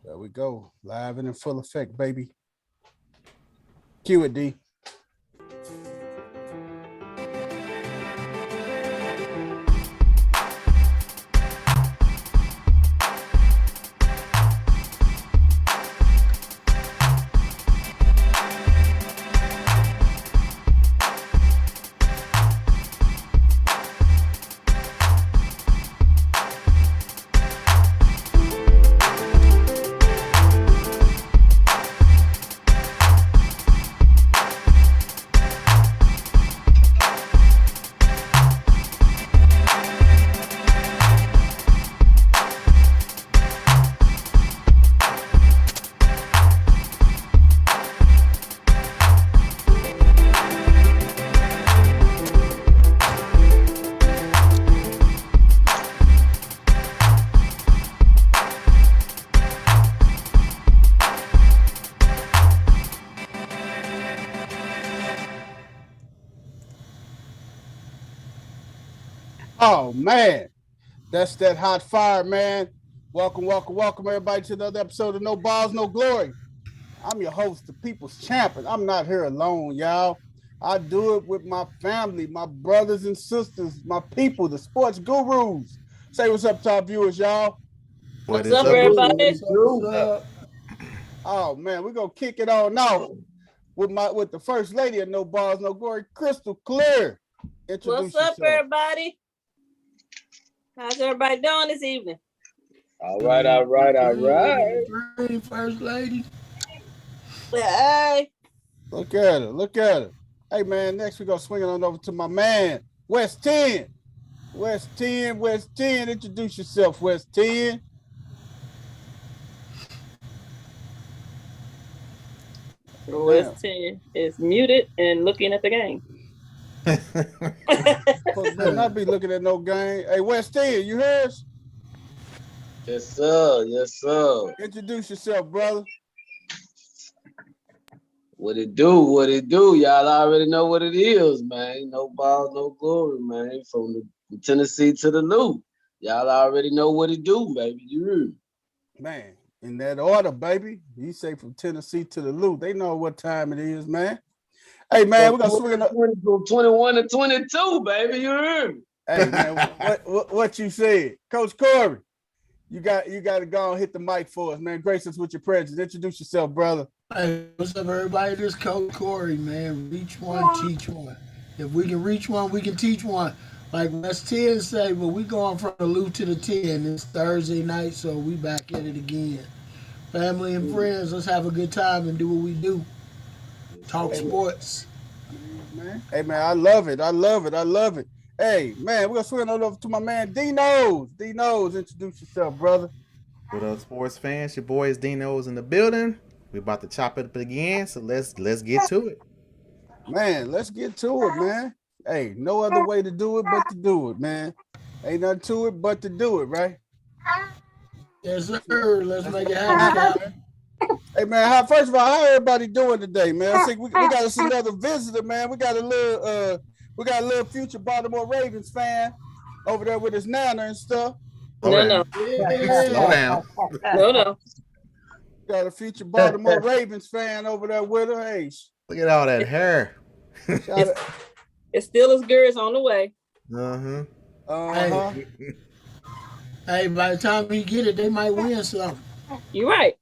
There we go. Live and in full effect, baby. Cue it, D. Oh man, that's that hot fire, man. Welcome, welcome, welcome, everybody, to another episode of No Balls, No Glory. I'm your host, the People's Champion. I'm not here alone, y'all. I do it with my family, my brothers and sisters, my people, the sports gurus. Say what's up to our viewers, y'all. What's up, everybody? Oh man, we're gonna kick it on off with the first lady of No Balls, No Glory, Crystal Clear. What's up, everybody? How's everybody doing this evening? All right. First lady. Hey. Look at her. Hey, man, next we're going to swing it on over to my man, West 10. West 10. Introduce yourself, West 10. West 10 is muted and looking at the game. Better not be looking at no game. Hey, West 10, you hear us? Yes, sir. Introduce yourself, brother. What it do? Y'all already know what it is, man. No balls, no glory, man. From the Tennessee to the Lou. Y'all already know what it do, baby. You heard? Man, in that order, baby. You say from Tennessee to the Lou. They know what time it is, man. Hey, man, we're going to swing it up. From 21 to 22, baby. You heard? Hey, man, what you said. Coach Corey, you got to go and hit the mic for us, man. Grace us with your presence. Introduce yourself, brother. Hey, what's up, everybody? This is Coach Corey, man. Reach one, teach one. If we can reach one, we can teach one. Like West 10 say, but we going from the Lou to the 10. It's Thursday night, so we back at it again. Family and friends, let's have a good time and do what we do. Talk sports. Hey, man, I love it. Hey, man, we're going to swing it over to my man, D-Nose. D-Nose, introduce yourself, brother. What up, sports fans? Your boy is D-Nose in the building. We're about to chop it up again, so let's get to it. Man, let's get to it, man. Hey, no other way to do it but to do it, man. Ain't nothing to it but to do it, right? Yes, sir. Let's make it happen. Hey, man, first of all, how everybody doing today, man? I think we got us another visitor, man. We got a little future Baltimore Ravens fan over there with his nana and stuff. No. Slow down. No. Got a future Baltimore Ravens fan over there with her. Hey, Look at all that hair. It's still as good as on the way. Hey, by the time we get it, they might win something. You're right.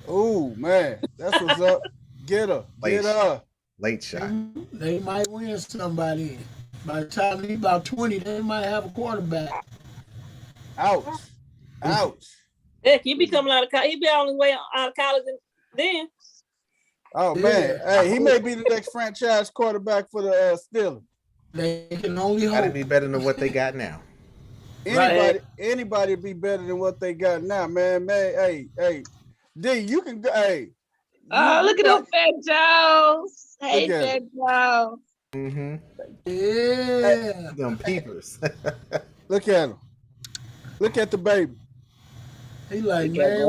Oh, man, that's what's up. Get her. Late shot. They might win somebody. By the time he's about 20, they might have a quarterback. Ouch. Heck, he be coming out of college. He be on his way out of college then. Oh, man. Hey, he may be the next franchise quarterback for the Steelers. They can only Gotta hope. be better than what they got now. Anybody be better than what they got now, man. Hey, D, you can go. Hey. Look at those Fat Joes. Hey, Fat Joes. Yeah. Them peepers. Look at him. Look at the baby. He like, man,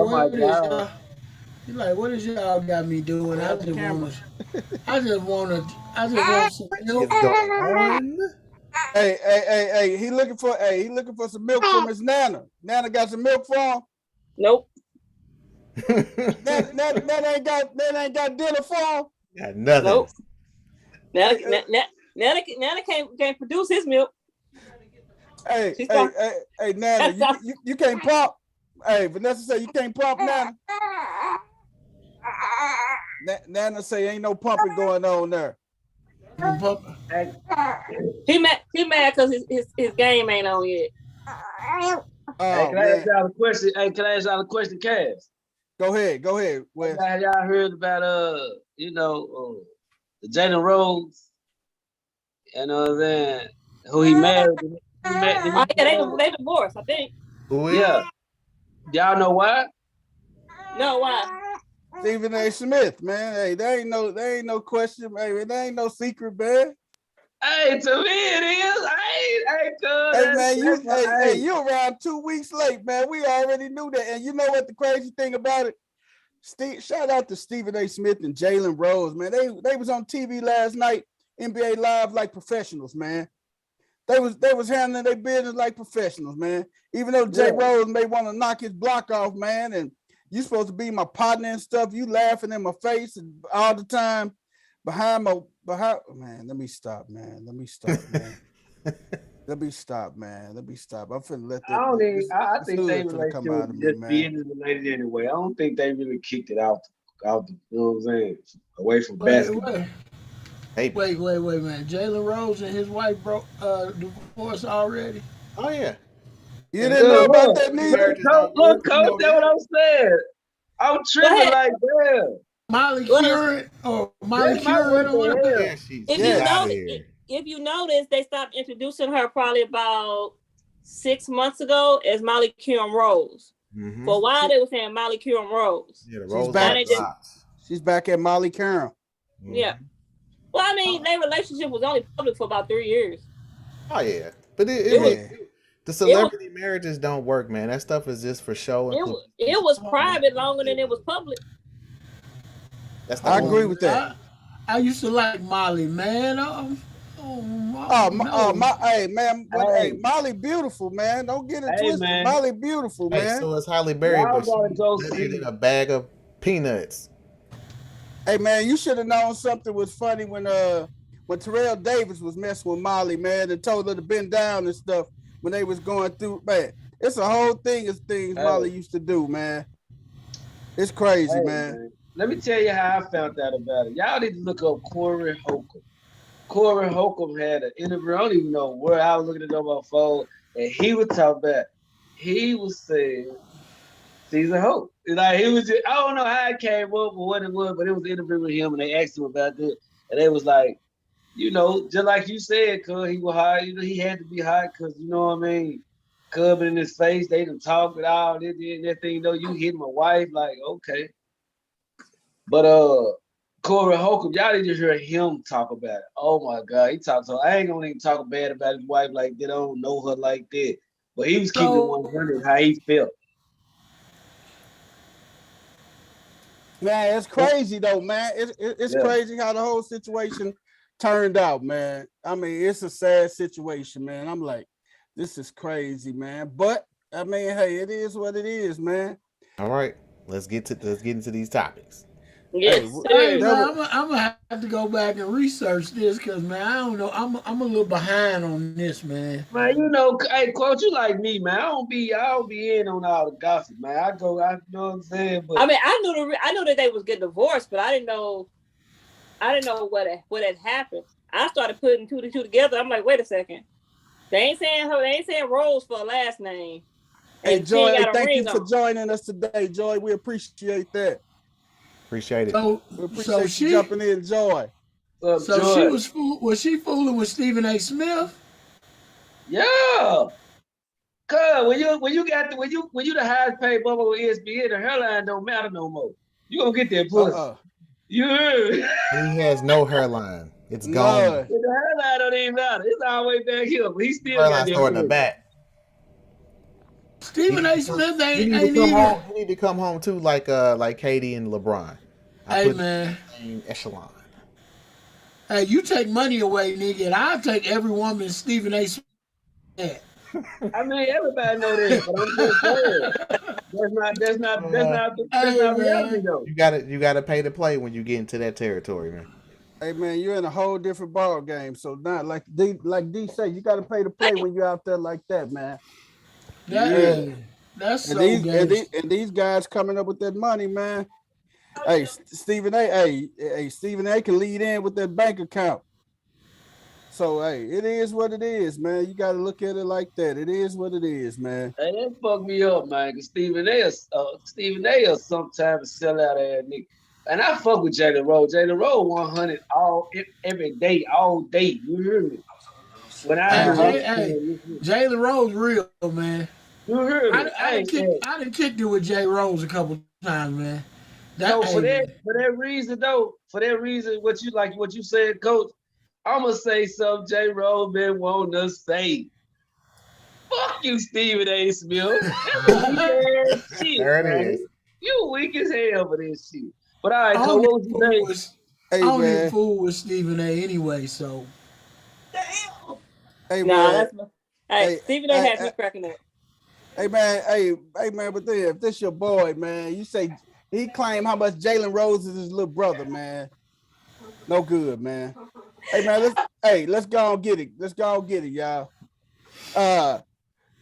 what is y'all got me doing? I just want some milk. Hey, he looking for some milk from his nana. Nana got some milk for him? Nope. that ain't got dinner for him. Got nothing. Nope. Now they can't produce his milk. Hey, Nana, you can't pop. Hey, Vanessa say you can't pop Nana. Nana say ain't no pumping going on there. He mad because his game ain't on yet. Hey, can I ask y'all a question? Hey, can I ask y'all a question, Cass? Go ahead. Wes. Have y'all heard about the Jalen Rose? You know what I'm saying? Who he married? They divorced, I think. Yeah. Y'all know why? No, why? Stephen A. Smith, man. Hey, there ain't no question, baby. There ain't no secret, man. Hey, to me it is. Hey, you around 2 weeks late, man. We already knew that. And you know what the crazy thing about it? Shout out to Stephen A. Smith and Jalen Rose, man. They was on TV last night, NBA Live, like professionals, man. They was handling their business like professionals, man. Even though Jay Rose may want to knock his block off, man, and you supposed to be my partner and stuff, you laughing in my face all the time behind man. Let me stop, man. Let me stop. I'm finna let that. I think they relationship was just business related anyway. I don't think they really kicked it out the, you know what I'm saying, away from basketball. Wait, man. Jalen Rose and his wife broke divorced already. Oh yeah. You didn't know about that neither? Look, Coach, that's what I'm saying. I'm tripping like that. Molly Curran or Molly Curran or whatever. If you notice, they stopped introducing her probably about 6 months ago as Molly Curran Rose. Mm-hmm. For a while, they were saying Molly Curran Rose. Yeah, the Rose she's back at Molly Curran. Mm-hmm. Yeah. Well, I mean, their relationship was only public for about 3 years. Oh yeah, but the celebrity marriages don't work, man. That stuff is just for show. It was private longer than it was public. I agree with that. I used to like Molly, man. Molly beautiful, man. Don't get it twisted. Man. Molly beautiful, man. So it's Halle Berry, but she's in a bag of peanuts. Hey man, you should have known something was funny when Terrell Davis was messing with Molly, man, and told her to bend down and stuff when they was going through, man. It's a whole thing of things Molly used to do, man. It's crazy, man. Let me tell you how I found out about it. Y'all need to look up Corey Holcomb. Corey Holcomb had an interview. I don't even know where I was looking at on my phone, and he was talking about. He was saying, "She's a hoe." Like he was, I don't know how it came up or what it was, but it was an interview with him, and they asked him about this, and they was like, just like you said, cuz he was hot. He had to be hot, cuz you know what I mean. Cubbing in his face, they done talk with all this and that thing. You hit my wife, like okay. But Corey Holcomb, y'all need to hear him talk about it. Oh my God, he talked so. I ain't gonna even talk bad about his wife like that. I don't know her like that. But he was keeping it 100 how he felt. Man, it's crazy though, man. It's crazy how the whole situation turned out, man. I mean, it's a sad situation, man. I'm like, this is crazy, man. But I mean, hey, it is what it is, man. All right, let's get into these topics. Yes, I'm gonna have to go back and research this because man, I don't know. I'm a little behind on this, man. Man, hey, Coach, you like me, man. I don't be in on all the gossip, man. I know what I'm saying. But I mean, I knew that they was getting divorced, but I didn't know what had happened. I started putting 2 and 2 together. I'm like, wait a second. They ain't saying Rose for a last name. Hey, Joy, thank you for joining us today, Joy. We appreciate that. Appreciate it. We appreciate you jumping in, Joy. So was she fooling with Stephen A. Smith? Yeah. Cause when you the highest paid bubble with ESPN, the hairline don't matter no more. You gonna get that pussy. You heard? He has no hairline. It's gone. The hairline don't even matter. It's all the way back here, but he still got that in the back. Stephen A. Smith ain't You need to come home too, like Katie and LeBron. Hey man, echelon. Hey, you take money away, nigga, and I'll take every woman Stephen A. Smith. I mean, everybody know that, but I'm just saying. That's not reality though. You gotta pay to play when you get into that territory, man. Hey man, you're in a whole different ball game. So not like D say, you got to pay to play when you're out there like that, man. That's And so gangster. these guys coming up with that money, man. Hey, Stephen A. Hey, Stephen A. can lead in with that bank account. So hey, it is what it is, man. You got to look at it like that. It is what it is, man. Hey, that fucked me up, man. Cause Stephen A. Sometimes sell out ass nigga. And I fuck with Jalen Rose. Jalen Rose 100 every day, all day. You hear me? When I Jalen Rose real, man. You hear me? I done kicked it with Jay Rose a couple times, man. For that reason, what you said, Coach, I'ma say something Jay Rose been wanting to say. Fuck you, Stephen A. Smith. Shit, There it man. is. You weak as hell for this shit. But all right, Coach, what was you saying? I don't even fool with Stephen A. anyway, so. Hey, Nah, man. that's Stephen A. has me cracking up. Hey man, but then if this your boy, man, you say he claim how much Jalen Rose is his little brother, man. No good, man. Hey man, let's go and get it. Let's go and get it, y'all.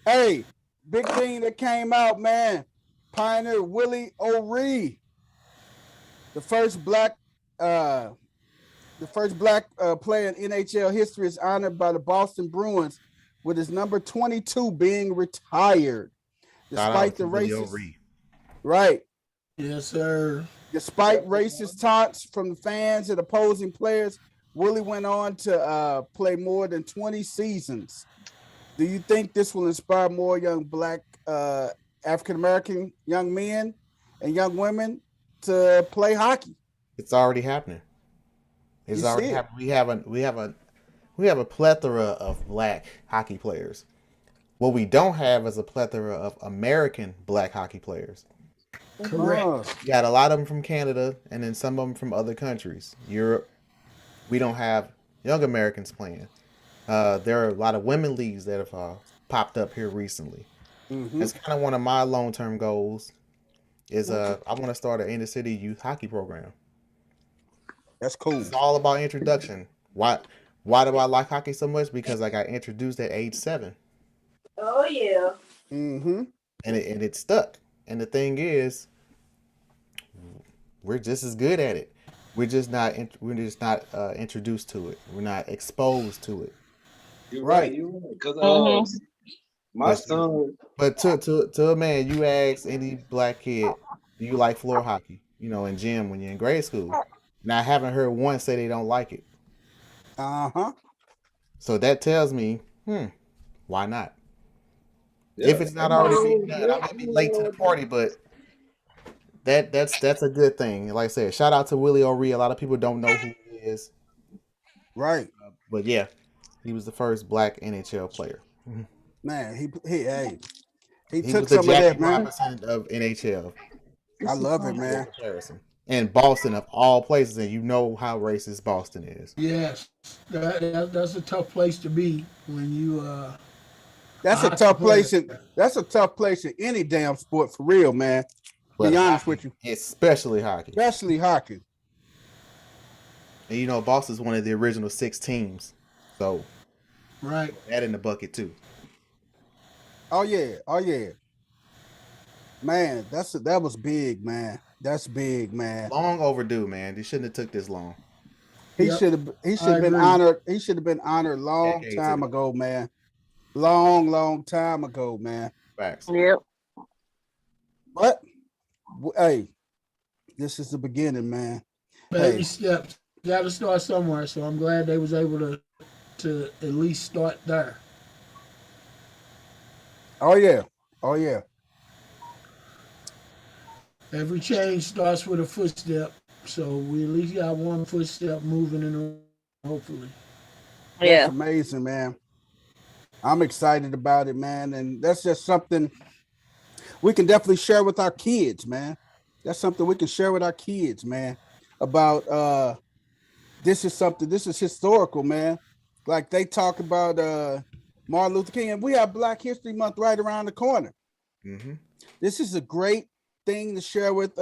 Hey, big thing that came out, man. Pioneer Willie O'Ree, the first black player in NHL history, is honored by the Boston Bruins with his number 22 being retired. Despite the racist, right? Yes, sir. Despite racist taunts from the fans and opposing players, Willie went on to play more than 20 seasons. Do you think this will inspire more young black African-American young men and young women to play hockey? It's already happening. It's already happening. We have a plethora of black hockey players. What we don't have is a plethora of American black hockey players. Correct. You got a lot of them from Canada and then some of them from other countries. Europe. We don't have young Americans playing. There are a lot of women leagues that have popped up here recently. Mm-hmm. It's kind of one of my long-term goals is I want to start an inner city youth hockey program. That's cool. It's all about introduction. Why do I like hockey so much? Because I got introduced at age 7. Oh yeah. Mm-hmm. And it stuck. And the thing is, we're just as good at it. We're just not introduced to it. We're not exposed to it. You're right. Because my son. But to a man, you ask any black kid, do you like floor hockey? In gym when you're in grade school. And I haven't heard one say they don't like it. So that tells me, why not? Yeah. If it's not already being done, I may be late to the party, but that's a good thing. Like I said, shout out to Willie O'Ree. A lot of people don't know who he is. Right. But yeah, he was the first black NHL player. Man, he took was some of that, man. Robinson of NHL. I love it, man. And Boston of all places, and you know how racist Boston is. Yes, that's a tough place to be when you. That's a tough place. That's a tough place in any damn sport, for real, man. But be honest with you, especially hockey. And Boston's one of the original 6 teams, so right, that in the bucket too. Oh yeah, man. That was big, man. That's big, man. Long overdue, man. They shouldn't have took this long. He should have been honored. He should have been honored long time ago, man. Long time ago, man. Facts. Yep. But hey, this is the beginning, man. Baby steps. Got to start somewhere. So I'm glad they was able to at least start there. Oh yeah. Every change starts with a footstep. So we at least got one footstep moving in the hopefully. Yeah. That's amazing, man. I'm excited about it, man. And that's just something we can definitely share with our kids, man. That's something we can share with our kids, man. About this is historical, man. Like they talk about Martin Luther King, and we have Black History Month right around the corner. Mm-hmm. This is a great thing to share with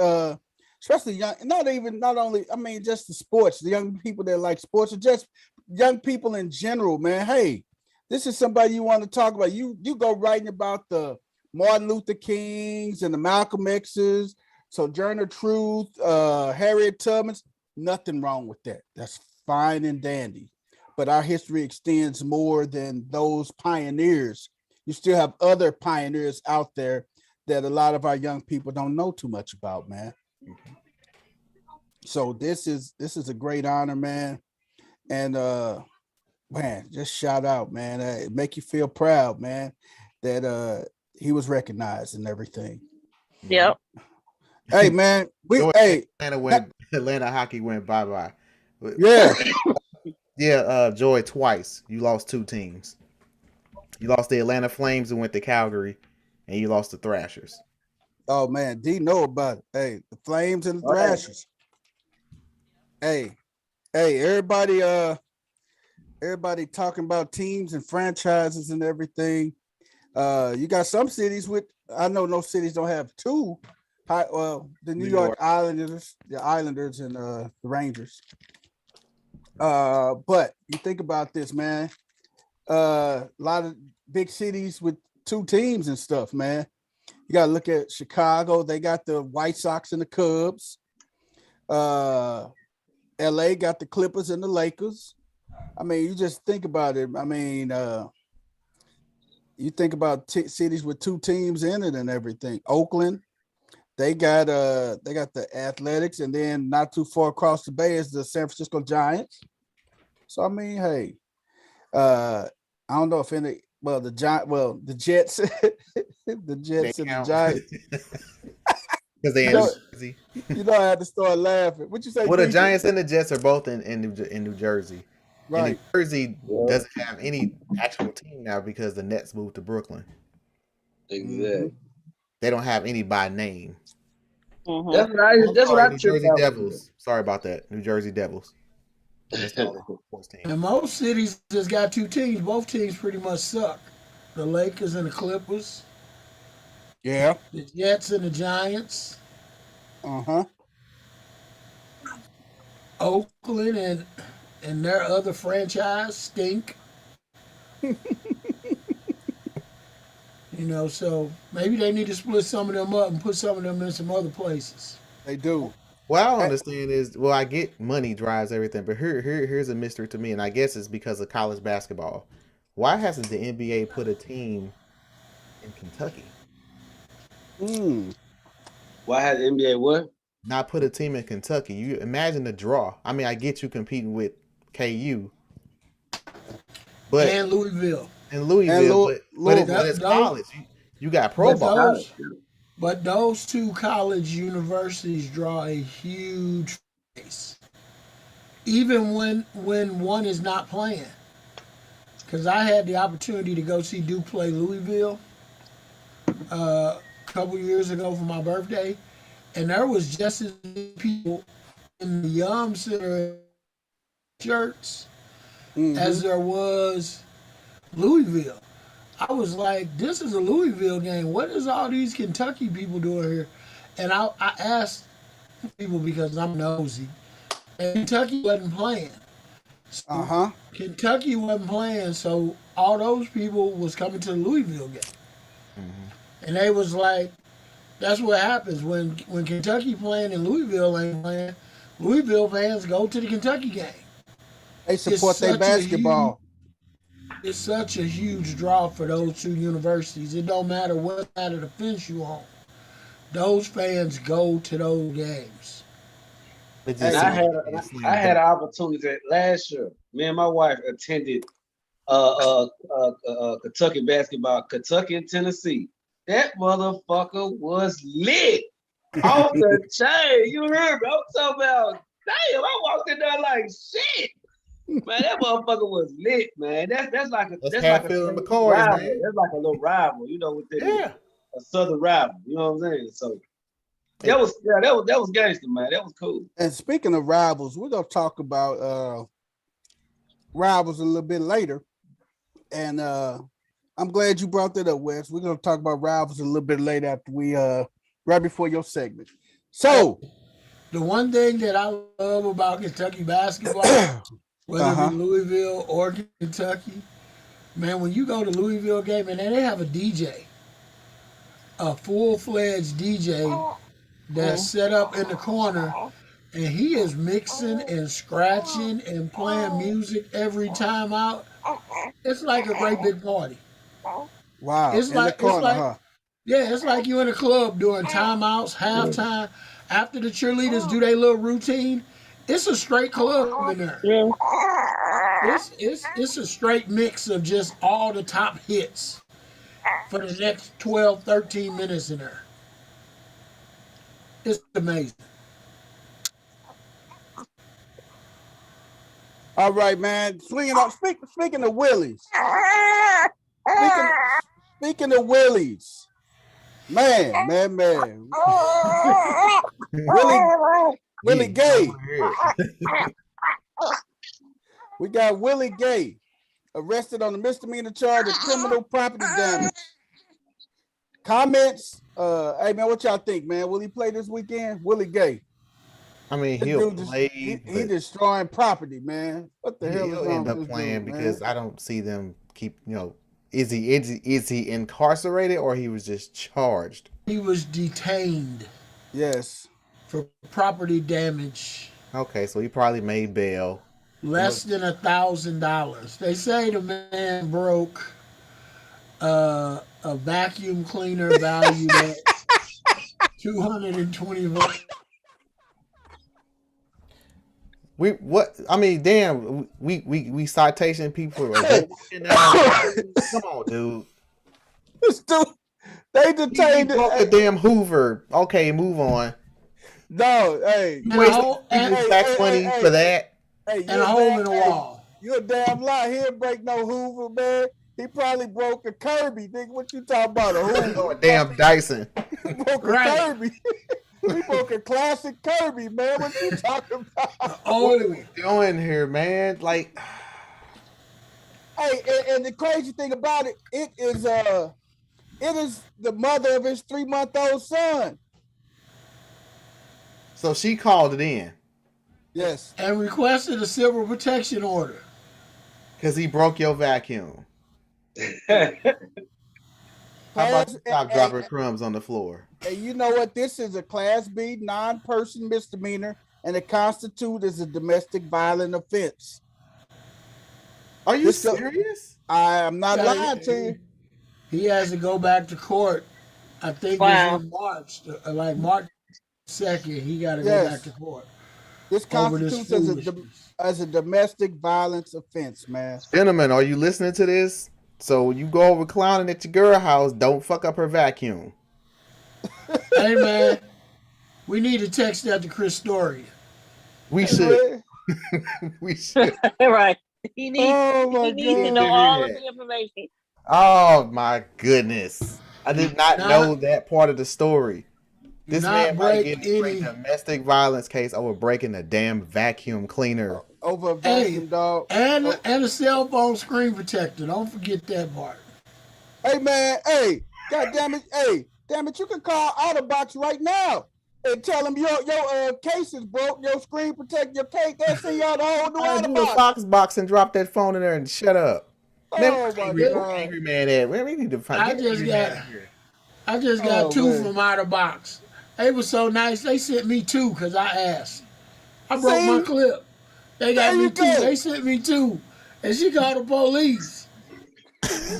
especially young, not only, I mean, just the sports, the young people that like sports, or just young people in general, man. Hey, this is somebody you want to talk about. You go writing about the Martin Luther Kings and the Malcolm X's, Sojourner Truth, Harriet Tubman's. Nothing wrong with that. That's fine and dandy. But our history extends more than those pioneers. You still have other pioneers out there that a lot of our young people don't know too much about, man. So this is a great honor, man. And man, just shout out, man. It make you feel proud, man, that he was recognized and everything. Yep. Hey, man, Atlanta hockey went bye-bye. Yeah. Yeah, Joy, twice. You lost 2 teams. You lost the Atlanta Flames and went to Calgary, and you lost the Thrashers. Oh man, D know about it. Hey, the Flames and the Thrashers. Hey, everybody talking about teams and franchises and everything. You got some cities with, I know no cities don't have 2. The New York Islanders, and the Rangers. But you think about this, man. A lot of big cities with 2 teams and stuff, man. You got to look at Chicago. They got the White Sox and the Cubs. LA got the Clippers and the Lakers. I mean, you just think about it. I mean, you think about cities with 2 teams in it and everything. Oakland, they got the Athletics, and then not too far across the bay is the San Francisco Giants. So I mean, hey, I don't know if any. Well, the Jets, the Jets and the Giants. Because they Jersey. You know, I had to start laughing. What you say? Well, the Giants and the Jets are both in New Jersey. Right. And New Jersey doesn't have any actual team now because the Nets moved to Brooklyn. Exactly. They don't have any by name. Mm-hmm. That's what I New Jersey Devils. Sorry about that. New Jersey Devils. And most cities just got 2 teams. Both teams pretty much suck. The Lakers and the Clippers. Yeah. The Jets and the Giants. Uh-huh. Oakland and their other franchise stink. You know, so maybe they need to split some of them up and put some of them in some other places. They do. What I don't understand is, well, I get money drives everything, but here's a mystery to me, and I guess it's because of college basketball. Why hasn't the NBA put a team in Kentucky? Why has the NBA what? Not put a team in Kentucky. You imagine the draw. I mean, I get you competing with KU, but and Louisville. But it's college. You got pro ball. But those 2 college universities draw a huge face, even when one is not playing. Because I had the opportunity to go see Duke play Louisville a couple years ago for my birthday, and there was just as many people in the Yum Center shirts as there was Louisville. I was like, this is a Louisville game. What is all these Kentucky people doing here? And I asked people because I'm nosy. And Kentucky wasn't playing. So Kentucky wasn't playing, so all those people was coming to the Louisville game. And they was like, that's what happens when Kentucky playing and Louisville ain't playing. Louisville fans go to the Kentucky game. They support their basketball. It's such a huge draw for those 2 universities. It don't matter what side of the fence you on. Those fans go to those games. And I had an opportunity last year. Me and my wife attended Kentucky basketball, Kentucky and Tennessee. That motherfucker was lit off the chain. You heard me? I'm talking about, damn, I walked in there like shit. Man, that motherfucker was lit, man. That's like a rival. Man. That's like a little rival, you know, a southern rival. You know what I'm saying? So that was gangster, man. That was cool. And speaking of rivals, we're gonna talk about rivals a little bit later. And I'm glad you brought that up, Wes. We're gonna talk about rivals a little bit later after we right before your segment. So The one thing that I love about Kentucky basketball, whether it uh-huh. be Louisville or Kentucky, man, when you go to Louisville game and they have a DJ, a full-fledged DJ that's set up in the corner, and he is mixing and scratching and playing music every time out. It's like a great big party. Wow. It's In the like it's corner, like huh? yeah, it's like you in a club doing timeouts, halftime. After the cheerleaders do their little routine, it's a straight club in there. Yeah. It's a straight mix of just all the top hits for the next 12, 13 minutes in there. It's amazing. All right, man. Speaking of Willies. Speaking of Willies. Man. Willie Gay. We got Willie Gay arrested on a misdemeanor charge of criminal property damage. Comments? Hey man, what y'all think, man? Will he play this weekend? Willie Gay. I mean, This he'll dude play. he destroying property, man. What the hell is He'll wrong end with up this playing dude, because man? I don't see them keep. Is he incarcerated or he was just charged? He was detained Yes. for property damage. Okay, so he probably made bail. Less than $1,000. They say the man broke a vacuum cleaner valued at $220. We citation people. Come on, dude. This dude, they He detained broke the damn Hoover. Okay, move on. No, hey. And Waste a tax money for that. Hey, and a hole in the wall. You a damn lie. He didn't break no Hoover, man. He probably broke a Kirby. Nigga, what you talking about? A Hoover? Oh, damn Dyson. He broke a Right. Kirby. He broke a classic Kirby, man. What you talking about? Oh, What are we doing here, man? Like, Hey, and the crazy thing about it, it is the mother of his 3-month-old son. so she called it in Yes. and requested a civil protection order. because he broke your vacuum. How about you stop dropping crumbs on the floor? And you know what? This is a Class B non-person misdemeanor, and it constitutes as a domestic violent offense. Are you This- serious? I am not Yeah, lying to you. He has to go back to court. I think Wow. it's in March, like March 2nd. He got to Yes. go back to court This over this constitutes foolishness. as a domestic violence offense, man. Gentlemen, are you listening to this? So you go over clowning at your girl house, don't fuck up her vacuum. Hey man, we need to text that to Chris Story. We should. We should. Right. He needs Oh my he needs to God. know all Yeah. of the information. Oh my goodness. I did not Nah. know that part of the story. This Not man might break get a any- domestic violence case over breaking a damn vacuum cleaner. Over a vacuum, dog. And a cell phone screen protector. Don't forget that part. Hey man, hey, god damn it, you can call Autobox right now and tell them your case is broke, your screen protect your case. They'll send y'all the whole new I do a Autobox. box and drop that phone in there and shut up. Man, Oh where's my angry, God. angry man at? Where we need to find I get just angry got- man here. I just got Oh, two man. from out of box. They was so nice. They sent me two because I asked. I broke See? my clip. They got There me you two. go. They sent me two. And she called the police.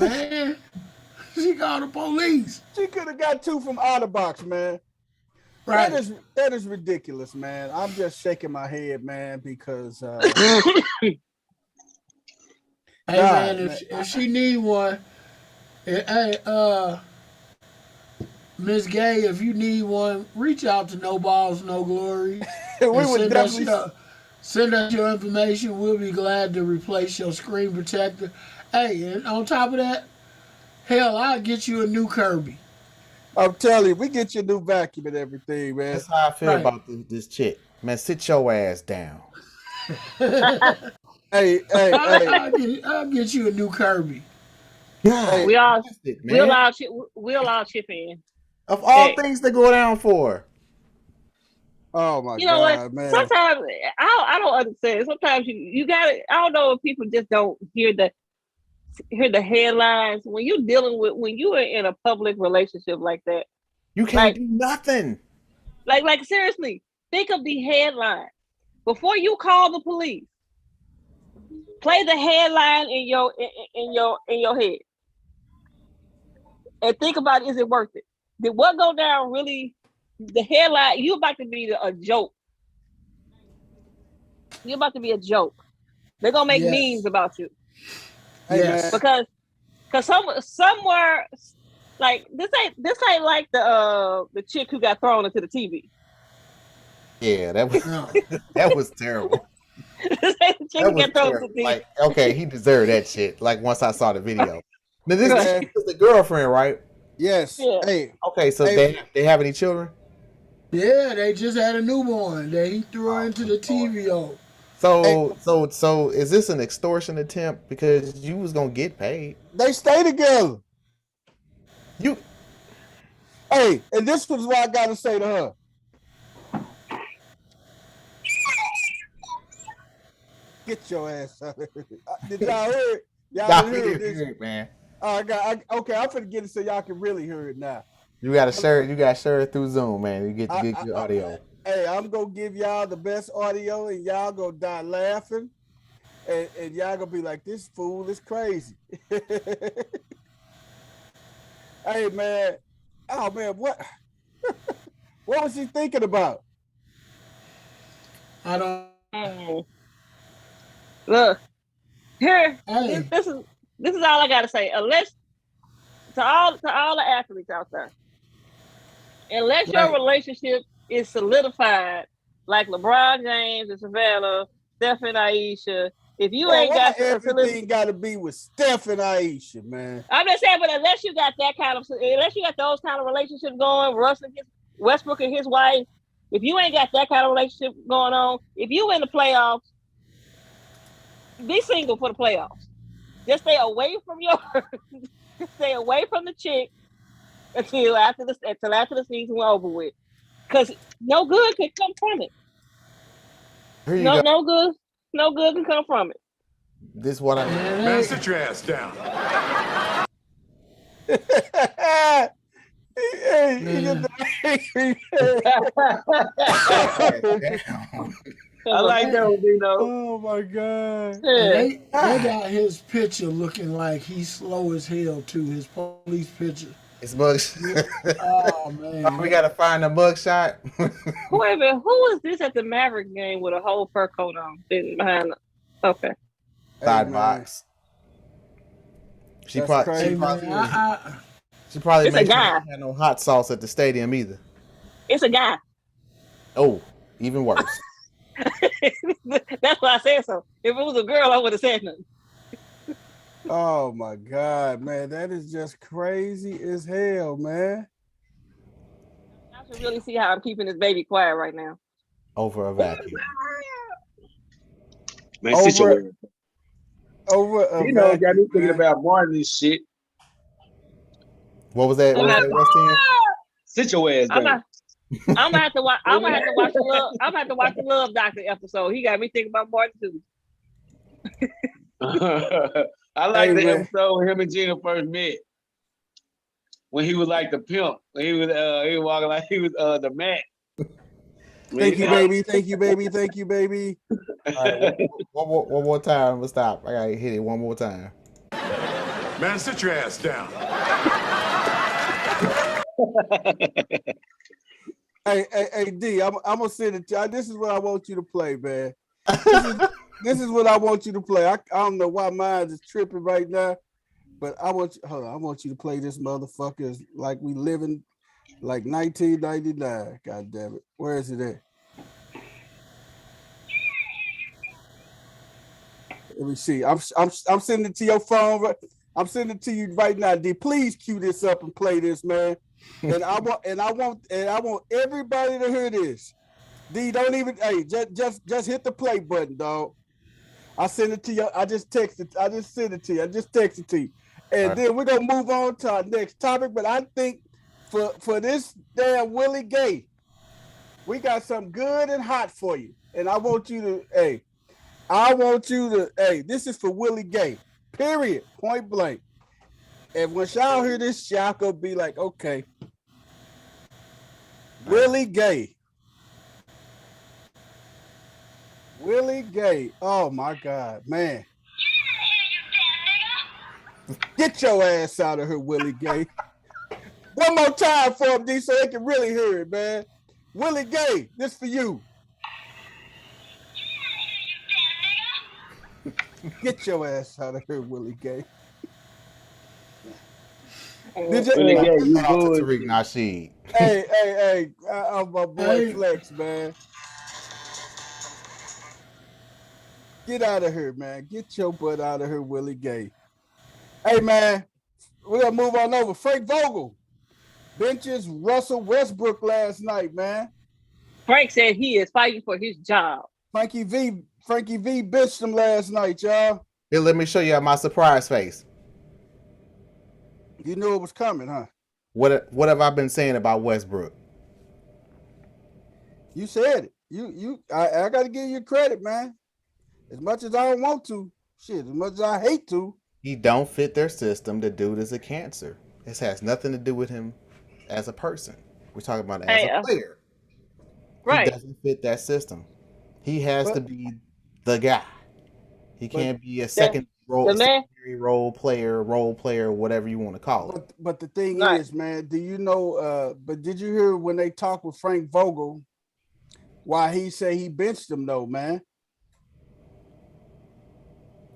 Man. She called the police. She could have got 2 from Autobox, man. Right. That is ridiculous, man. I'm just shaking my head, man, because Hey God, man, man. if she need one, hey, Miss Gay, if you need one, reach out to No Balls, No Glory. we and would definitely. send us your information. We'll be glad to replace your screen protector. Hey, and on top of that, hell, I'll get you a new Kirby. I'm telling you, we get you a new vacuum and everything, man. That's how I feel Right. about this chick. Man, sit your ass down. Hey. I'll get you a new Kirby. God, We all it, we'll man. all chip in. Of all Hey. things to go down for. Oh my You know what? God, man. Sometimes I don't understand. Sometimes you got to. I don't know if people just don't hear the headlines when you are in a public relationship like that. You can't do nothing. Like seriously, think of the headline before you call the police. Play the headline in your head and think about, is it worth it? Did what go down really? The headline, you about to be a joke. You're about to be a joke. They're gonna make memes about you. Hey, man. Because somewhere like this ain't like the chick who got thrown into the TV. Yeah, that was terrible. This ain't the chick who got thrown into the TV. Like, okay, he deserved that shit. Like once I saw the video. Now this is the girlfriend, right? Yes. Yeah. Hey. Okay, so they have any children? Yeah, they just had a newborn that he threw her into the TV on. So is this an extortion attempt? Because you was gonna get paid. They stay together. You. Hey, and this was what I gotta say to her. Get your ass out of here. Did y'all hear it? Y'all hear it, man. Okay, I'm finna get it so y'all can really hear it now. You gotta share it through Zoom, man. You get to get your audio. Hey, I'm gonna give y'all the best audio, and y'all gonna die laughing, and y'all gonna be like, "This fool is crazy." Hey, man. Oh man, what? What was he thinking about? I don't. Look, here. This is all I gotta say. Unless to all the athletes out there, unless your relationship is solidified, like LeBron James and Savannah, Steph and Aisha. If you ain't got everything, got to be with Steph and Aisha, man. I'm just saying, but unless you got those kind of relationships going, Westbrook and his wife, if you ain't got that kind of relationship going on, if you in the playoffs, be single for the playoffs. Just stay away from stay away from the chick until after the season was over with, because no good can come from it. No good can come from it. This is what I man, sit your ass down. I like that one, Dino. Oh my God. They got his picture looking like he's slow as hell too. His police picture. It's bugs. Oh man. We gotta find a mug shot. Wait a minute, who was this at the Maverick game with a whole fur coat on sitting behind them? Okay. Side box. She probably it's a guy. Had no hot sauce at the stadium either. It's a guy. Oh, even worse. That's why I said so. If it was a girl, I would have said nothing. Oh my God, man, that is just crazy as hell, man. I should really see how I'm keeping this baby quiet right now. Over a vacuum. Man, situation. Over a vacuum, got me thinking about Martin's shit. What was that? What was that, West End? Sit your ass down. I'm gonna have to watch. the Love Doctor episode. He got me thinking about Martin too. I like the episode when him and Gina first met. When he was like the pimp. When he was walking like he was the man. Thank you, baby. Thank you, baby. Thank you, baby. All right, one more time. We'll stop. I gotta hit it one more time. Man, sit your ass down. Hey, D, I'm gonna send it to you. This is what I want you to play, man. This is what I want you to play. I don't know why mine is tripping right now, but I want you to play this motherfucker like we living like 1999. God damn it. Where is it at? Let me see. I'm sending it to your phone. I'm sending it to you right now. D, please cue this up and play this, man. And I want everybody to hear this. D, don't even just hit the play button, dog. I send it to you. I just sent it to you. I just texted it to you. And then we're gonna move on to our next topic. But I think for this damn Willie Gay, we got something good and hot for you. And I want you to, this is for Willie Gay, period, point blank. And when y'all hear this, y'all gonna be like, okay, Willie Gay. Willie Gay. Oh my God, man. Get your ass out of here, Willie Gay. One more time for him, D, so they can really hear it, man. Willie Gay, this for you. Get your ass out of here, Willie Gay. Willie Gay, you good? Tariq Nasheed. Hey, I'm my boy Flex, man. Get out of here, man. Get your butt out of here, Willie Gay. Hey, man, we're going to move on over. Frank Vogel benches Russell Westbrook last night, man. Frank said he is fighting for his job. Frankie V benched him last night, y'all. Here, let me show you my surprise face. You knew it was coming, huh? What have I been saying about Westbrook? You said it. I got to give you credit, man. As much as I don't want to, as much as I hate to. He don't fit their system. The dude is a cancer. This has nothing to do with him as a person. We're talking about as a player. Right. He doesn't fit that system. He has to be the guy. He can't be a secondary role player, whatever you want to call it. But the thing is, man, do you know, but did you hear when they talked with Frank Vogel why he said he benched him though, man?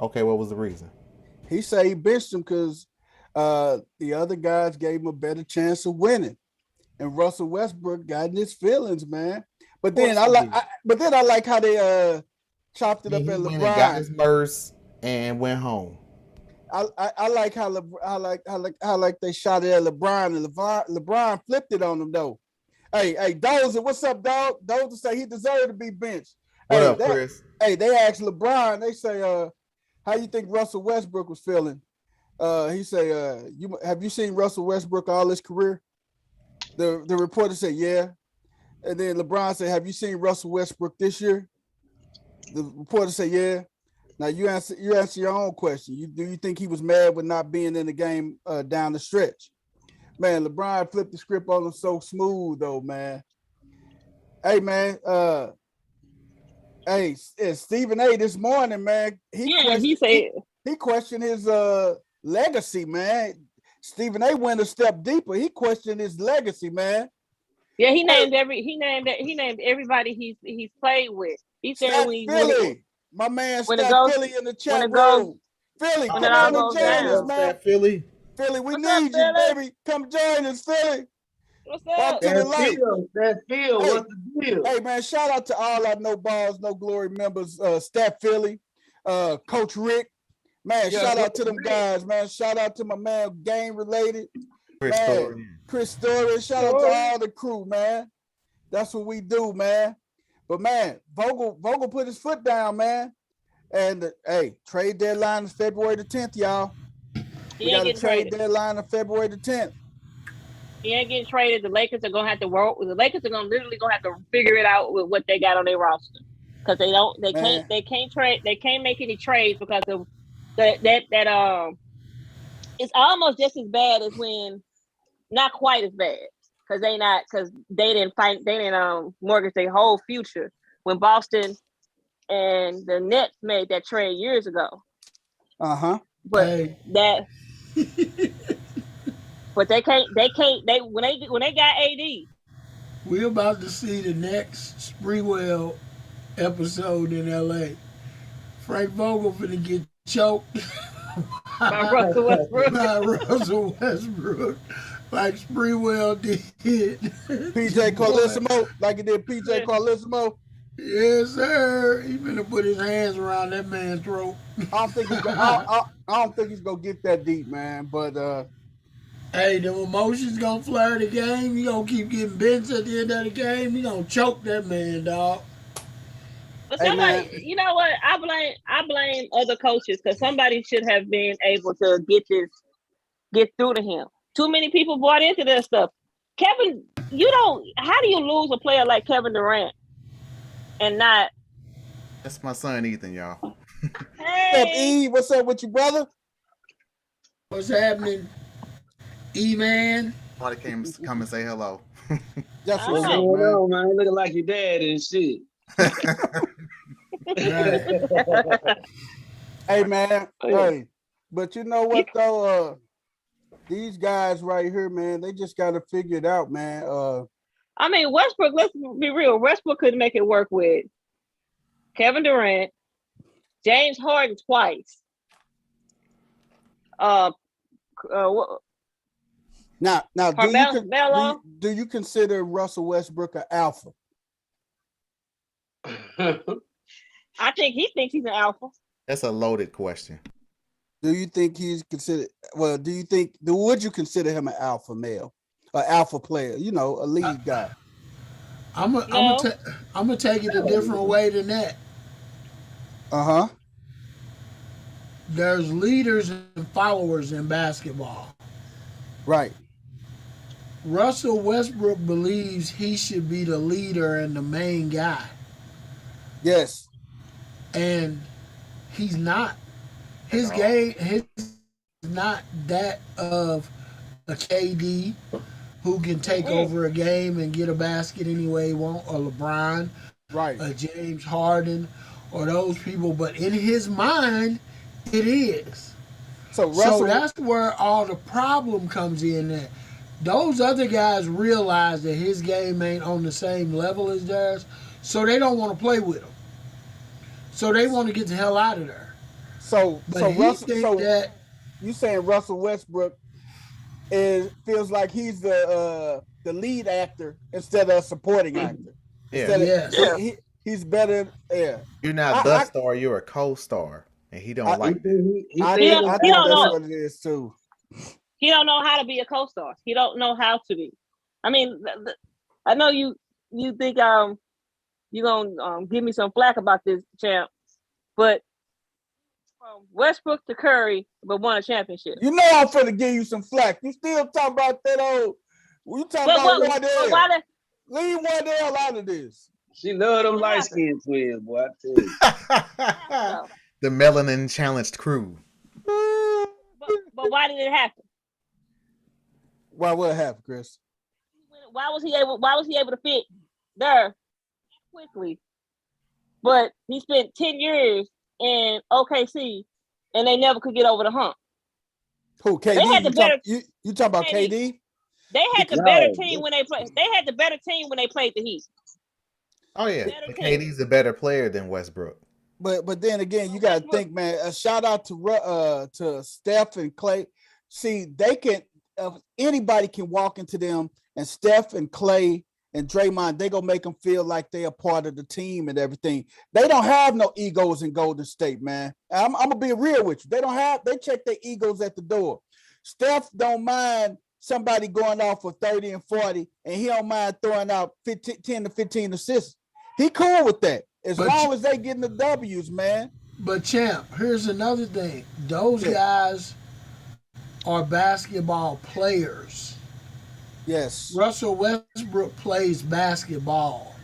Okay, what was the reason? He said he benched him because the other guys gave him a better chance of winning. And Russell Westbrook got in his feelings, man. But then I like how they chopped it up at LeBron. Got his verse and went home. I like how they shot it at LeBron, and LeBron flipped it on him though. Hey, Dozer, what's up, dog? Dozer say he deserved to be benched. What up, Chris? Hey, they asked LeBron. They say, how you think Russell Westbrook was feeling? He say, have you seen Russell Westbrook all his career? The reporter said, yeah. And then LeBron said, have you seen Russell Westbrook this year? The reporter said, yeah. Now you answer your own question. Do you think he was mad with not being in the game down the stretch? Man, LeBron flipped the script on him so smooth though, man. Hey, man. Stephen A. this morning, man. He questioned his legacy, man. Stephen A. went a step deeper. He questioned his legacy, man. Yeah, he named everybody he's played with. He said Philly. My man Stat Philly in the chat room. Philly, come on and join us, man. Philly, we need you, baby. Come join us, Philly. What's up? That Phil, what's the deal? Hey, man, shout out to all our No Balls, No Glory members, Stat Philly, Coach Rick. Man, shout out to them guys, man. Shout out to my man, Game Related. Chris Story. Shout out to all the crew, man. That's what we do, man. But, man, Vogel put his foot down, man. And, trade deadline is February the 10th, y'all. We got a trade deadline on February the 10th. He ain't getting traded. The Lakers are gonna have to work. The Lakers are gonna literally have to figure it out with what they got on their roster, because they can't trade. They can't make any trades because of that. It's almost just as bad as when, not quite as bad, because they didn't mortgage their whole future when Boston and the Nets made that trade years ago. But but they when they got AD. We're about to see the next Spreewell episode in LA. Frank Vogel finna get choked by Russell Westbrook. Like Spreewell did. PJ Carlissimo, like he did PJ Carlissimo. Yes, sir. He finna put his hands around that man's throat. I don't think he's gonna get that deep, man. But hey, the emotions gonna flare the game. You gonna keep getting benched at the end of the game. You gonna choke that man, dog. But somebody, you know what? I blame other coaches, because somebody should have been able to get this get through to him. Too many people bought into that stuff. Kevin, how do you lose a player like Kevin Durant and not? That's my son Ethan, y'all. What's up, Hey, E? What's up with you, brother? What's happening, E-Man? Somebody come and say hello. That's Oh. what's What's up, going man. on, man? Looking like your dad and shit. Right. Hey, man. Oh, yeah. Hey, but you know what though? These guys right here, man, they just got to figure it out, man. I mean, Westbrook. Let's be real. Westbrook couldn't make it work with Kevin Durant, James Harden twice. Now, Carmelo. do you consider Russell Westbrook an alpha? I think he thinks he's an alpha. That's a loaded question. Do you think he's considered? Well, would you consider him an alpha male, an alpha player? You know, a lead guy. I'm gonna take it a different way than that. Uh-huh. There's leaders and followers in basketball. Right. Russell Westbrook believes he should be the leader and the main guy, Yes. and he's not. His game is not that of a KD who can take over a game and get a basket any way he wants, or LeBron, Right. or James Harden, or those people. But in his mind, it is. So Russell, So that's where all the problem comes in. That those other guys realize that his game ain't on the same level as theirs, so they don't want to play with him. So they want to get the hell out of there. But he Russell, think that you saying Russell Westbrook feels like he's the lead actor instead of a supporting actor. Yeah. He's better. Yeah. You're not the star, you're a co-star. And he don't like that. I He think don't that's know. what it is too. He don't know how to be a co-star. He don't know how to be. I mean, I know you think you gonna give me some flack about this, champ, but from Westbrook to Curry, but won a championship. You know I'm finna give you some flack. You still talking about that old? You talking about Wardell? Leave Wardell out of this. She love them light skinned twins, boy. I tell you. The melanin challenged crew. But why did it happen? Why what happened, Chris? Why was he able to fit there quickly? But he spent 10 years in OKC and they never could get over the hump. Who, KD? They had the better. You talking about KD? They had the better team when they played. They had the better team when they played the Heat. Oh yeah, KD's a better player than Westbrook. But then again, you got to think, man. A shout out to Steph and Clay. See, they can. Anybody can walk into them, and Steph and Clay and Draymond, they gonna make them feel like they are part of the team and everything. They don't have no egos in Golden State, man. I'm gonna be real with you. They check their egos at the door. Steph don't mind somebody going off for 30 and 40, and he don't mind throwing out 10 to 15 assists. He cool with that as long as they getting the W's, man. But champ, here's another thing. Those guys are basketball players. Yes. Russell Westbrook plays basketball.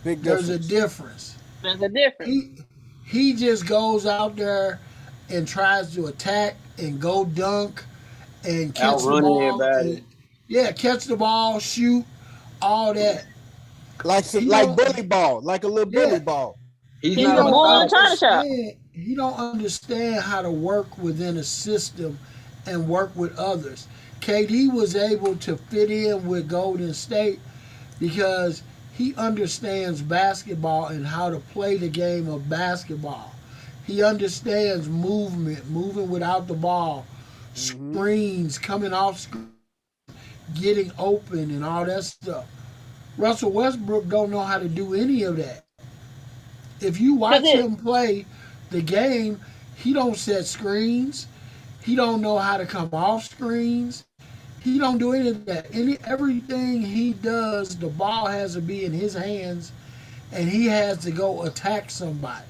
Big difference. There's a difference. There's a difference. He just goes out there and tries to attack and go dunk and catch the ball. Catch the ball, shoot, all that. Like bully ball, like a little bully ball. He's not a bull in the China shop. He don't understand how to work within a system and work with others. KD was able to fit in with Golden State because he understands basketball and how to play the game of basketball. He understands moving without the ball, screens, coming off screen, getting open and all that stuff. Russell Westbrook don't know how to do any of that. If you watch him play the game, he don't set screens. He don't know how to come off screens. He don't do any of that. Everything he does, the ball has to be in his hands, and he has to go attack somebody.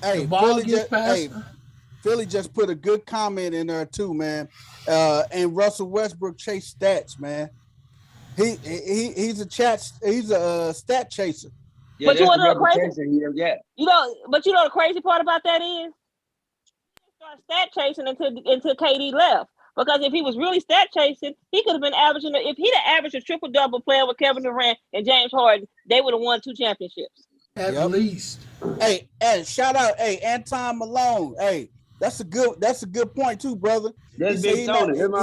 Hey, the ball gets past. Philly just put a good comment in there too, man. And Russell Westbrook chase stats, man. He's a stat chaser. Yeah, But you that's the want to know crazy? reputation he got. But the crazy part about that is he started stat chasing until KD left. Because if he was really stat chasing, he could have been averaging. If he'd have averaged a triple double playing with Kevin Durant and James Harden, they would have won 2 championships. At least. Hey, shout out, Anton Malone. Hey, that's a good point too, brother. That's Big Tony. Shout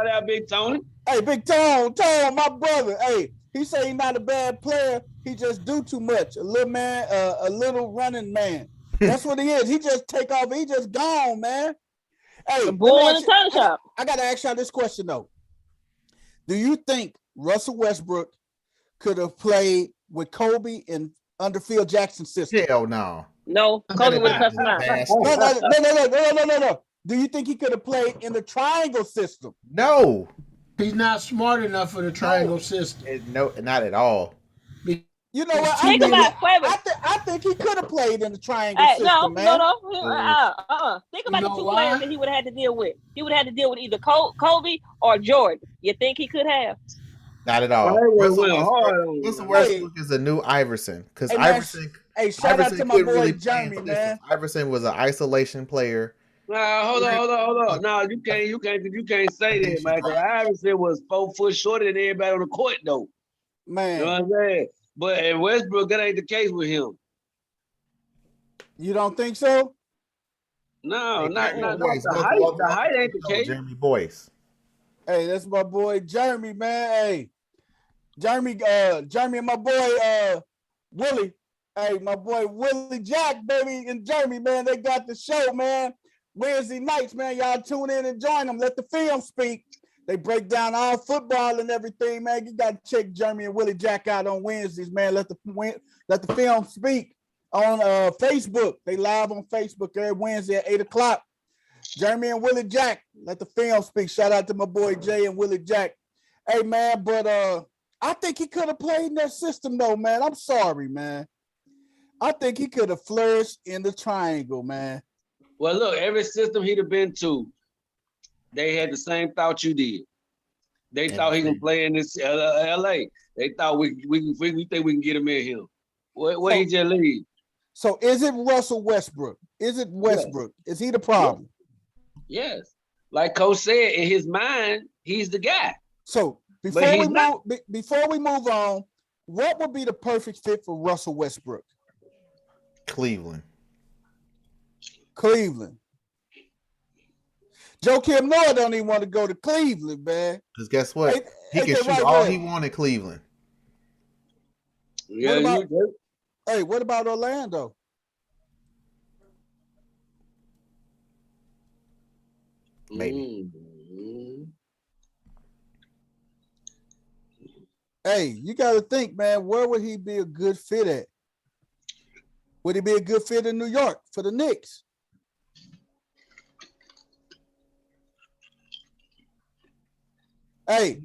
out Big Tony. Hey, Big Tone, my brother. Hey, he say he's not a bad player. He just do too much. A little man, a little running man. That's what he is. He just take off. He just gone, man. Hey, bull in the turn shop. I got to ask y'all this question though. Do you think Russell Westbrook could have played with Kobe and under Phil Jackson's system? Hell no. No, Kobe would have cussed him out. No. Do you think he could have played in the triangle system? No. He's not smart enough for the triangle system. No, not at all. You know what? Think about I think he could have played in the triangle system, man. No. Think about the 2 players that he would have had to deal with. He would have had to deal with either Kobe or Jordan. You think he could have? Not at all. Russell Westbrook is a new Iverson. Because Iverson. Hey, shout out to my boy Jeremy, man. Iverson was an isolation player. Nah, hold on. No, you can't say that, man. Iverson was 4 foot shorter than everybody on the court, though. Man, you know what I'm saying? But in Westbrook, that ain't the case with him. You don't think so? No, not the height ain't the case. Jeremy Boyce. Hey, that's my boy Jeremy, man. Hey, Jeremy and my boy Willie. Hey, my boy Willie Jack, baby, and Jeremy, man, they got the show, man. Wednesday nights, man. Y'all tune in and join them. Let the film speak. They break down all football and everything, man. You got to check Jeremy and Willie Jack out on Wednesdays, man. Let the film speak on Facebook. They live on Facebook every Wednesday at 8 o'clock. Jeremy and Willie Jack, let the film speak. Shout out to my boy Jay and Willie Jack. Hey, man, but I think he could have played in that system, though, man. I'm sorry, man. I think he could have flourished in the triangle, man. Well, look, every system he'd have been to, they had the same thought you did. They thought he can play in this LA. They thought we think we can get him in here. Where he just leave? So is it Russell Westbrook? Is it Westbrook? Yes. Is he the problem? Yes. Like Coach said, in his mind, he's the guy. So before we move on, what would be the perfect fit for Russell Westbrook? Cleveland. Joe Kim Noah don't even want to go to Cleveland, man. Because guess what? He can shoot all he wants in Cleveland. Yeah, what about Orlando? Maybe. Mm-hmm. Hey, you got to think, man, where would he be a good fit at? Would he be a good fit in New York for the Knicks? Big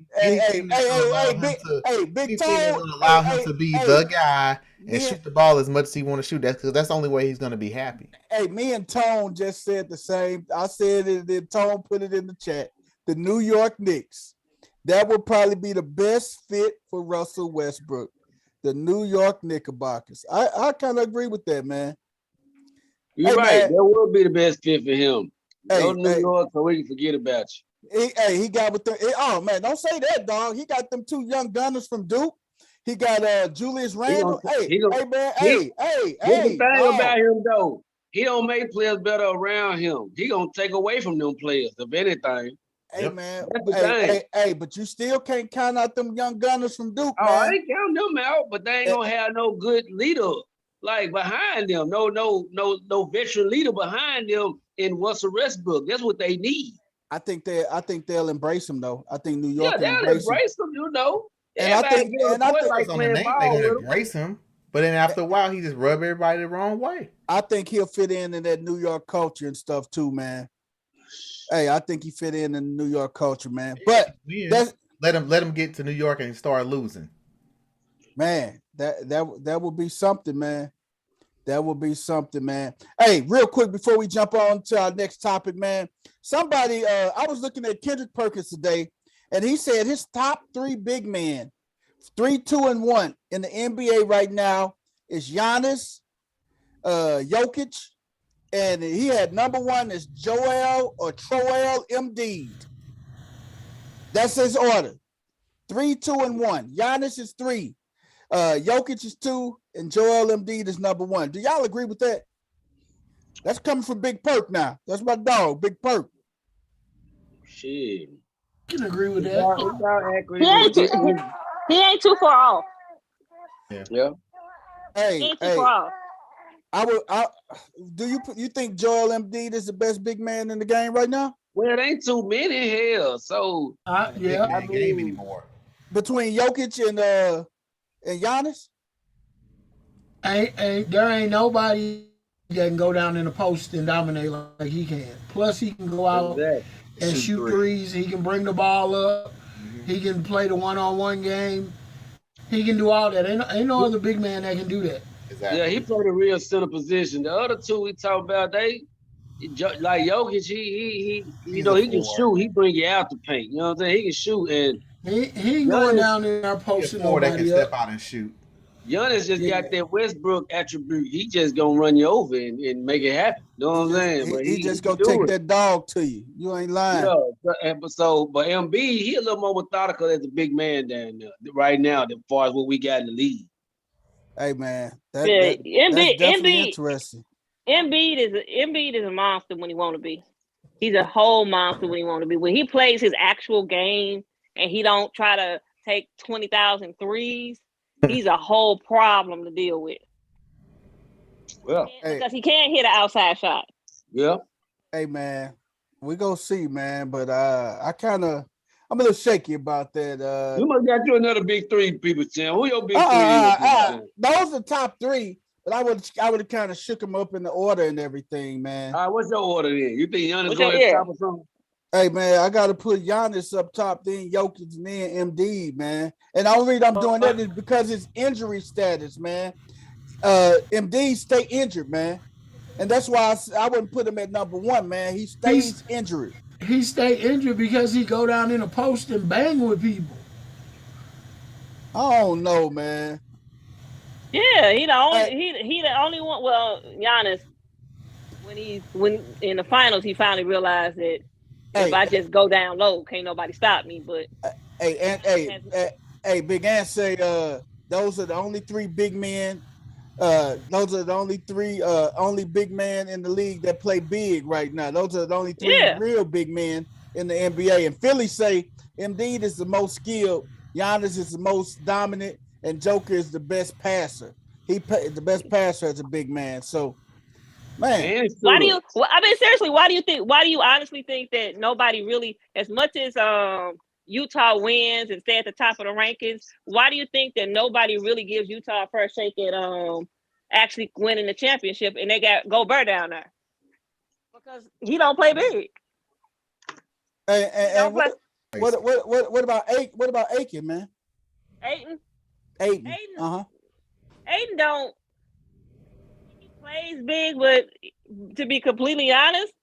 Tone. Allow him to be the guy and shoot the ball as much as he want to shoot. That's the only way he's going to be happy. Hey, me and Tone just said the same. I said it, then Tone put it in the chat. The New York Knicks. That would probably be the best fit for Russell Westbrook. The New York Knickerbockers. I kind of agree with that, man. You're right. Man, that would be the best fit for him. Go to New York so we can forget about you. He got with the. Oh man, don't say that, dog. He got them 2 young gunners from Duke. He got Julius Randle. Here's the thing about him though. He don't make players better around him. He gonna take away from them players, if anything. Hey man, but you still can't count out them young gunners from Duke. Oh, I ain't counting them out, but they ain't gonna have no good leader like behind them. No veteran leader behind them in Russell Westbrook. That's what they need. I think they'll embrace him though. I think New York they'll embrace him. You know, and I think like they're gonna embrace him. But then after a while, he just rub everybody the wrong way. I think he'll fit in that New York culture and stuff too, man. Hey, I think he fit in the New York culture, man. But let him get to New York and start losing. Man, that would be something, man. That would be something, man. Hey, real quick before we jump on to our next topic, man. Somebody, I was looking at Kendrick Perkins today, and he said his top 3 big men, 3, 2, and 1 in the NBA right now is Giannis, Jokic, and he had number 1 is Joel or Troel Embiid. That's his order. 3, 2, and 1. Giannis is 3. Jokic is 2, and Joel Embiid is number 1. Do y'all agree with that? That's coming from Big Perk now. That's my dog, Big Perk. Shit. I can agree with that. He ain't too far off. Yeah. Hey, He ain't too far off. Do you think Joel Embiid is the best big man in the game right now? Well, it ain't too many hell. So Yeah. Big man game anymore. Between Jokic and Giannis? There ain't nobody that can go down in the post and dominate like he can. Plus, he can go out and shoot threes. He can bring the ball up. He can play the one-on-one game. He can do all that. Ain't no other big man that can do that. Exactly. yeah, he played a real center position. The other two we talk about, they like Jokic. He He's he a can forward. shoot. He bring you out the paint. You know what I'm saying? He can shoot, and He ain't going down there posting That can nobody step up. out and shoot. Giannis just got that Westbrook attribute. He just gonna run you over and make it happen. You know what I'm saying? But He just gonna do take it. that dog to you. You ain't lying. Yeah, but MB, he a little more methodical as a big man down there right now, as far as what we got in the league. Hey man, Yeah, that's definitely Embiid- interesting. Embiid is a monster when he want to be. He's a whole monster when he want to be. When he plays his actual game and he don't try to take 20,000 threes, he's a whole problem to deal with. Well, Because he can't hit an outside shot. yeah. Hey man, we gonna see, man. But I'm a little shaky about that. You must got you another big three, people, Tim. Who your big three is? Tim? Those are top 3, but I would have kind of shook them up in the order and everything, man. All right, what's your order then? You think Giannis What's going your- at the top or something? Hey man, I gotta put Giannis up top, then Jokic, and then MD, man. And the only reason I'm doing that is because his injury status, man. MD stay injured, man, and that's why I wouldn't put him at number 1, man. He stays injured. He stay injured because he go down in a post and bang with people. I don't know, man. Yeah, he the only one. Well, Giannis, when in the finals, he finally realized that if I just go down low, can't nobody stop me. But hey, Big Ant say those are the only 3 big men. Those are the only 3 only big men in the league that play big right now. Those are the only 3 real big men in the NBA. And Philly say Embiid is the most skilled, Giannis is the most dominant, and Joker is the best passer. The best passer as a big man. So, man, why do you? Well, I mean, seriously, why do you honestly think that nobody really, as much as Utah wins and stay at the top of the rankings, why do you think that nobody really gives Utah a first shake at actually winning the championship, and they got Gobert down there? Because he don't play big. And what about Aiken, man? Ayton. Ayton don't. He plays big, but to be completely honest,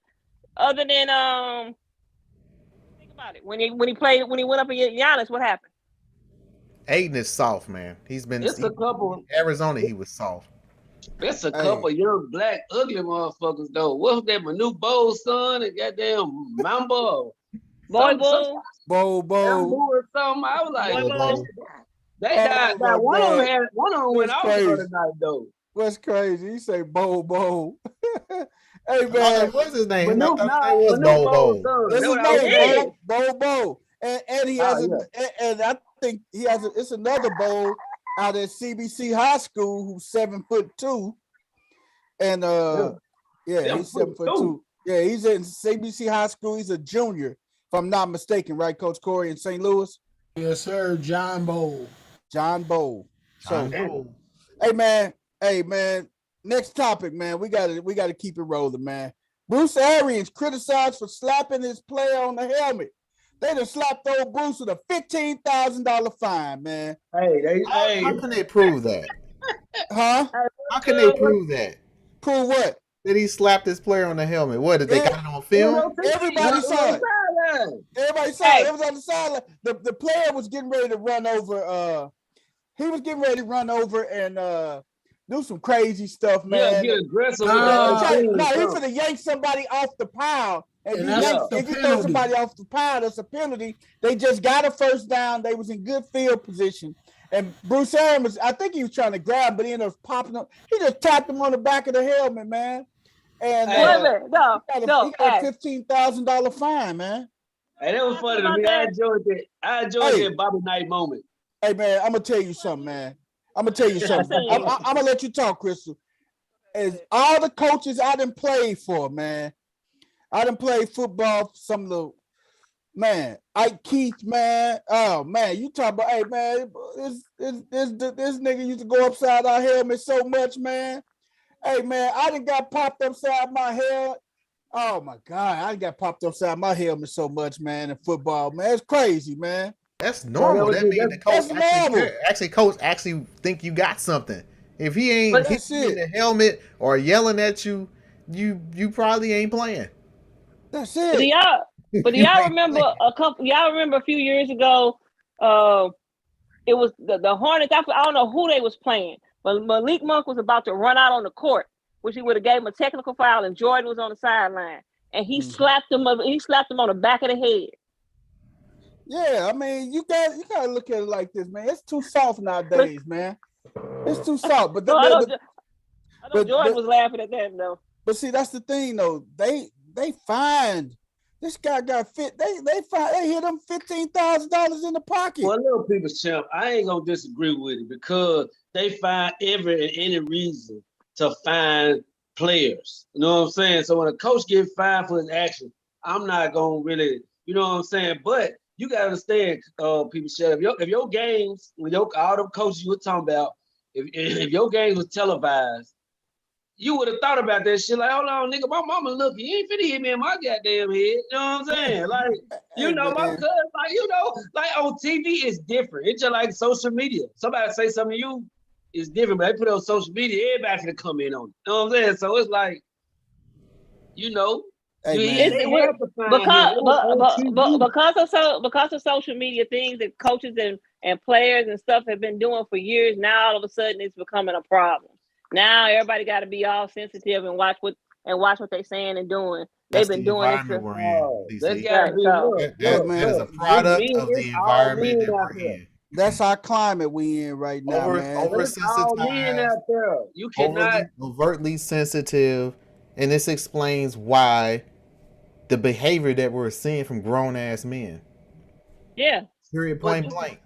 other than think about it. When he went up against Giannis, what happened? Aiden is soft, man. He's been It's a couple. Arizona. He was soft. It's a couple young black ugly motherfuckers though. What's that? Manu Bow's son and goddamn Mamba. Bo. Or something. I was like, they died. One of them went off the other night though. What's crazy? You say Bo. Hey man, what's his name? Manu was Bo. This is name Bo. And he has and I think he has it's another Bo out at CBC High School who's 7'2", and he's 7'2". Yeah, he's in CBC High School. He's a junior, if I'm not mistaken, right, Coach Corey in St. Louis? Yes, sir. John Bowl. So, hey man. Next topic, man. We gotta keep it rolling, man. Bruce Arians criticized for slapping his player on the helmet. They done slapped old Bruce with a $15,000 fine, man. Hey, How can they prove that? Huh? How How can they prove that? Prove what? That he slapped his player on the helmet. What, did they got it on film? Everybody saw it. Everybody saw it. It was on the sideline. The player was getting ready to run over. He was getting ready to run over and do some crazy stuff, man. Yeah, get aggressive. No, he's gonna yank somebody off the pile. And if you throw somebody off the pile, that's a penalty. They just got a first down. They was in good field position. And Bruce Arians, I think he was trying to grab, but he ended up popping up. He just tapped him on the back of the helmet, man. And he got a $15,000 fine, man. Hey, that was funny to me. I enjoyed that Bobby Knight moment. Hey, man, I'm gonna tell you something, man. I'm gonna let you talk, Crystal. As all the coaches I done played for, man. I done played football for some of the, man, Ike Keith, man. Oh, man, you talk about, hey, man, this nigga used to go upside our helmet so much, man. Hey, man, I done got popped upside my head. Oh, my God, I done got popped upside my helmet so much, man, in football, man. It's crazy, man. That's normal. That means the coach actually think you got something. If he ain't hitting you in the helmet or yelling at you, you probably ain't playing. That's it. But do y'all remember a few years ago? It was the Hornets. I don't know who they was playing, but Malik Monk was about to run out on the court, which he would have gave him a technical foul, and Jordan was on the sideline, and he slapped him. He slapped him on the back of the head. Yeah, I mean, you gotta look at it like this, man. It's too soft nowadays, man. It's too soft. But I know Jordan was laughing at that though. But see, that's the thing though. They fined this guy got fit. They hit him $15,000 in the pocket. Well, little people, champ, I ain't gonna disagree with it because they find every and any reason to fine players. You know what I'm saying? So when a coach gets fined for his action, I'm not gonna really, you know what I'm saying? But you gotta understand, people, champ, if your games, when all them coaches you were talking about, if your games was televised, you would have thought about that shit. Like, hold on, nigga, my mama looking. You ain't finna hit me in my goddamn head. You know what I'm saying? Like, you know, my cousin, like, you know, like on TV, it's different. It's just like social media. Somebody say something to you, it's different, but they put it on social media, everybody finna come in on it. You know what I'm saying? So it's like, you know, because of social media things that coaches and players and stuff have been doing for years, now all of a sudden it's becoming a problem. Now everybody got to be all sensitive and watch what they're saying and doing. They've been doing it for. That is a product of the environment that we're in. That's our climate we in right now, man. Oversensitized. You cannot overtly sensitive, and this explains why the behavior that we're seeing from grown ass men. Yeah. Period. Point blank.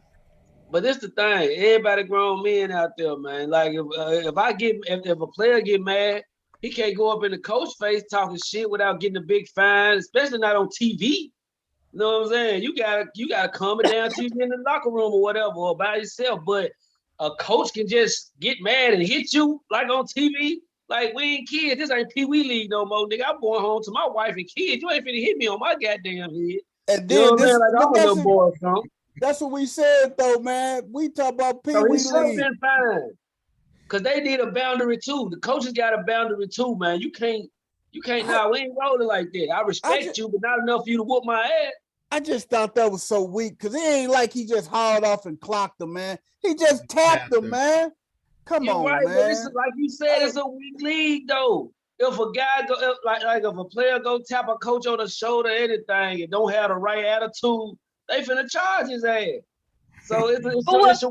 But this the thing, everybody grown men out there, man. Like if a player get mad, he can't go up in the coach face talking shit without getting a big fine, especially not on TV. You know what I'm saying? You gotta calm it down till you get in the locker room or whatever, or by yourself. But a coach can just get mad and hit you like on TV. Like, we ain't kids. This ain't Pee Wee League no more, nigga. I'm going home to my wife and kids. You ain't finna hit me on my goddamn head. And then that's what we said, though, man. We talk about Pee Wee League. Fine. Because they need a boundary, too. The coaches got a boundary, too, man. You can't now. We ain't rolling like that. I respect you, but not enough for you to whoop my ass. I just thought that was so weak because it ain't like he just hauled off and clocked him, man. He just tapped him, man. Come on, right, man. But this is, like you said, it's a weak league, though. If a guy go like if a player go tap a coach on the shoulder, or anything, and don't have the right attitude, they finna charge his ass. So who was the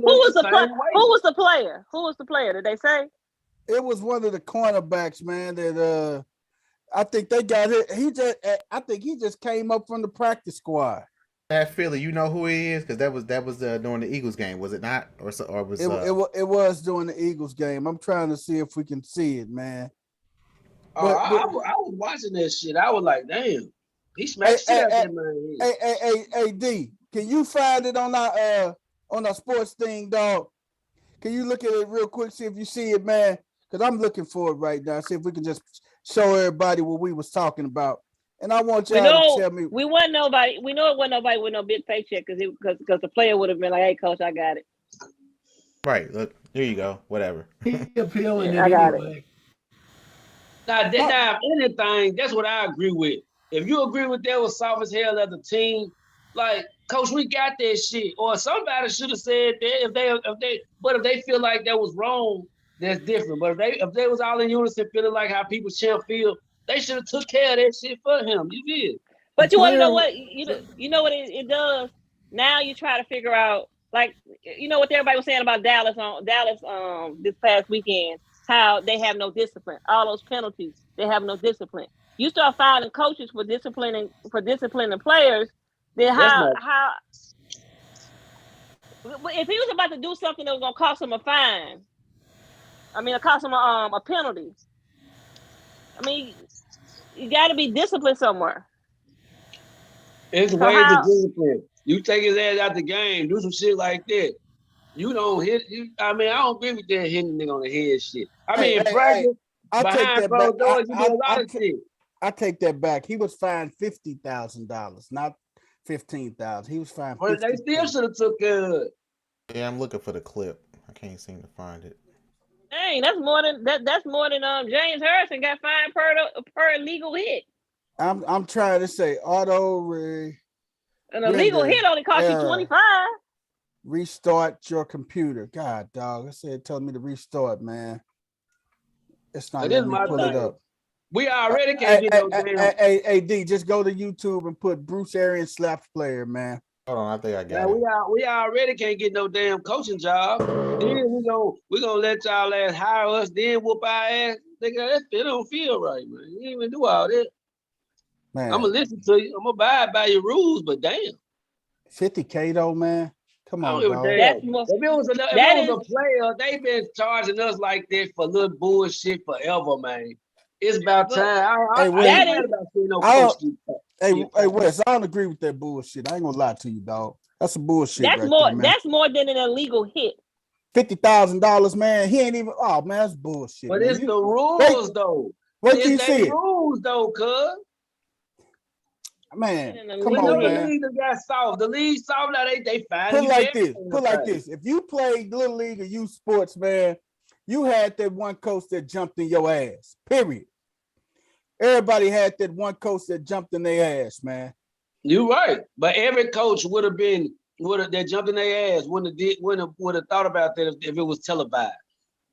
player? Who was the player? Did they say? It was one of the cornerbacks, man. That I think they got it. I think he just came up from the practice squad. That Philly, you know who he is? Because that was during the Eagles game, was it not? Or was it was during the Eagles game. I'm trying to see if we can see it, man. I was watching that shit. I was like, damn, he smashed shit out of man. Hey, D, can you find it on our sports thing, dog? Can you look at it real quick, see if you see it, man? Because I'm looking for it right now. See if we can just show everybody what we was talking about. And I want y'all to tell me. We know it wasn't nobody with no big paycheck because the player would have been like, hey, coach, I got it. Right. Look, here you go. Whatever. He appealing I it got it. anyway. Now, if anything, that's what I agree with. If you agree with that was soft as hell as a team, like Coach, we got that shit. Or somebody should have said that but if they feel like that was wrong, that's different. But if they was all in unison feeling like how people champ feel, they should have took care of that shit for him. You did. But you want to know what you know what it does? Now you try to figure out, like, you know what everybody was saying about Dallas this past weekend, how they have no discipline. All those penalties, they have no discipline. You start filing coaches for disciplining players, then how if he was about to do something that was gonna cost him a fine, cost him a penalty. I mean, you got to be disciplined somewhere. It's ways to discipline. You take his ass out the game, do some shit like that. You don't hit. I don't agree with that hitting nigga on the head shit. In practice, behind closed doors, you do a lot of shit. I take that back. He was fined $50,000, not $15,000. He was fined. But they still should have took care of it. Yeah, I'm looking for the clip. I can't seem to find it. Dang, that's more than James Harrison got fined per illegal hit. I'm trying to say auto an illegal hit only cost you $25. Restart your computer. God, dog. I said, tell me to restart, man. It's not letting me pull it up. We already can't get no damn. Hey, D, just go to YouTube and put Bruce Arians slaps player, man. Hold on, I think I got it. We already can't get no damn coaching job. Then we gonna let y'all ass hire us, then whoop our ass. Nigga, that don't feel right, man. You ain't even do all that. Man, I'm gonna listen to you. I'm gonna abide by your rules, but damn. $50K though, man. Come on, dog. If it was a player, they've been charging us like that for little bullshit forever, man. It's about time. Hey, Wes, I don't agree with that bullshit. I ain't gonna lie to you, dog. That's some bullshit. That's more than an illegal hit. $50,000, man. He ain't even. Oh man, that's bullshit. But man. It's the rules, though. What you see? Rules, though, cuz. Man, come on, man. The league got soft. The league soft now. They find Put like this. If you played little league or youth sports, man, you had that one coach that jumped in your ass. Period. Everybody had that one coach that jumped in their ass, man. You're right, but every coach that jumped in their ass wouldn't have thought about that if it was televised.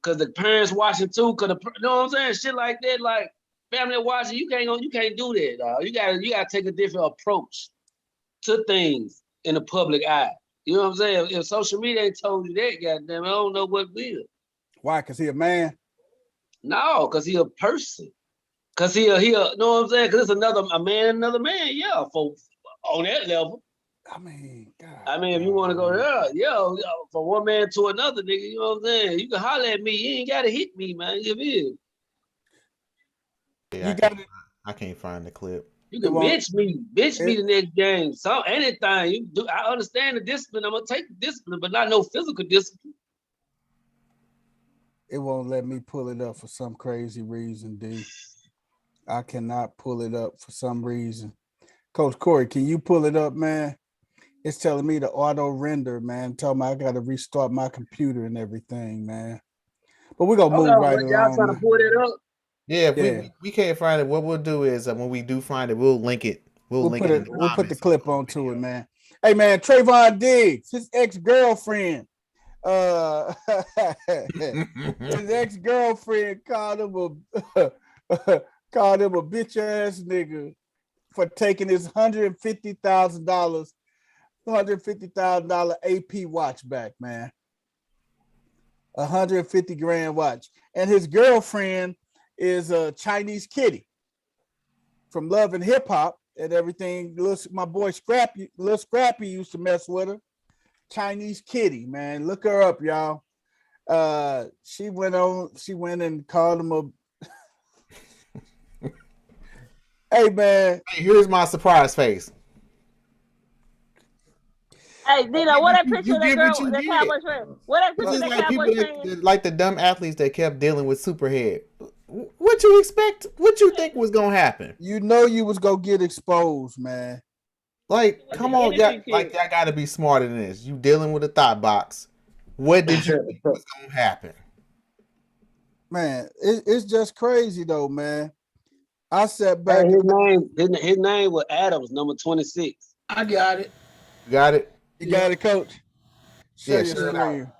Cause the parents watching too. You know what I'm saying? Shit like that, like family watching. You can't do that, dog. You gotta take a different approach to things in the public eye. You know what I'm saying? If social media ain't told you that, goddamn, I don't know what will. Why? Cause he a man? No, cause he a person. Cause he you know what I'm saying? Cause it's another man, yeah, on that level. God. If you want to go there, from one man to another, nigga, you know what I'm saying? You can holler at me. You ain't gotta hit me, man. You feel? Yeah, I can't find the clip. You can bitch me the next game. So anything you do, I understand the discipline. I'm gonna take the discipline, but not no physical discipline. It won't let me pull it up for some crazy reason, D. I cannot pull it up for some reason. Coach Corey, can you pull it up, man? It's telling me to auto render, man. Tell me I got to restart my computer and everything, man. But we're going to move right along. Y'all trying to pull it up? Yeah, if we can't find it, what we'll do is when we do find it, we'll link it. We'll put the clip onto it, man. Hey, man, Trayvon Diggs, his ex-girlfriend. His ex-girlfriend called him a bitch ass nigga for taking his $150,000 AP watch back, man. $150,000 watch. And his girlfriend is a Chinese kitty from Love and Hip Hop and everything. My boy Scrappy used to mess with her. Chinese kitty, man. Look her up, y'all. She went and called him a Hey, man. Hey, here's my surprise face. Hey, Dino, what that picture of that girl, that Cowboy friend? What that picture of that Cowboy friend? Like the dumb athletes that kept dealing with Superhead. What you expect? What you think was gonna happen? You know you was gonna get exposed, man. Like, come on, y'all gotta be smarter than this. You dealing with a thought box. What did you think was gonna happen? Man, it's just crazy though, man. I sat Hey, back. his name was Adams, number 26. I got it. You got it? You got it, coach. Share Yeah, your sure. screen.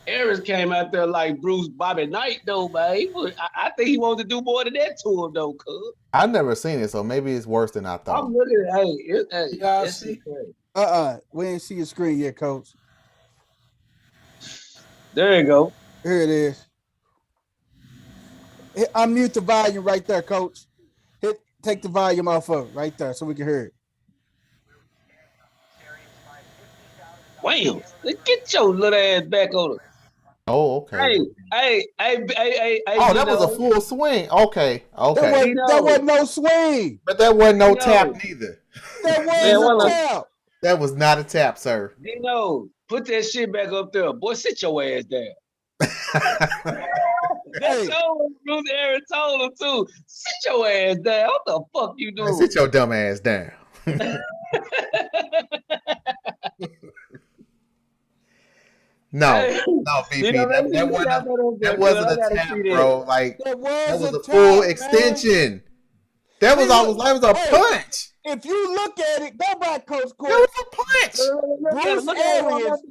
Harris came out there like Bruce Bobby Knight, though, man. I think he wanted to do more than that to him, though, cuz. I've never seen it, so maybe it's worse than I thought. I'm looking at Y'all that's see? crazy. We ain't see your screen yet, coach. There you go. Here it is. Unmute the volume right there, coach. Take the volume off of it right there so we can hear it. Wham! Get your little ass back on it. Oh, okay. Hey. Oh, that was a full swing. Okay. That wasn't no swing. But that wasn't no Dino. tap neither. That Man, wasn't a tap. That was not a tap, sir. Dino, put that shit back up there. Boy, sit your ass down. That's all Bruce Aaron told him, too. Sit your ass down. What the fuck you doing? Sit your dumb ass down. No, BP. That wasn't a tap, bro. Like that was a full extension. Man. That was a punch. If you look at it, go back, Coach Corey. That was a punch. Bruce Arians,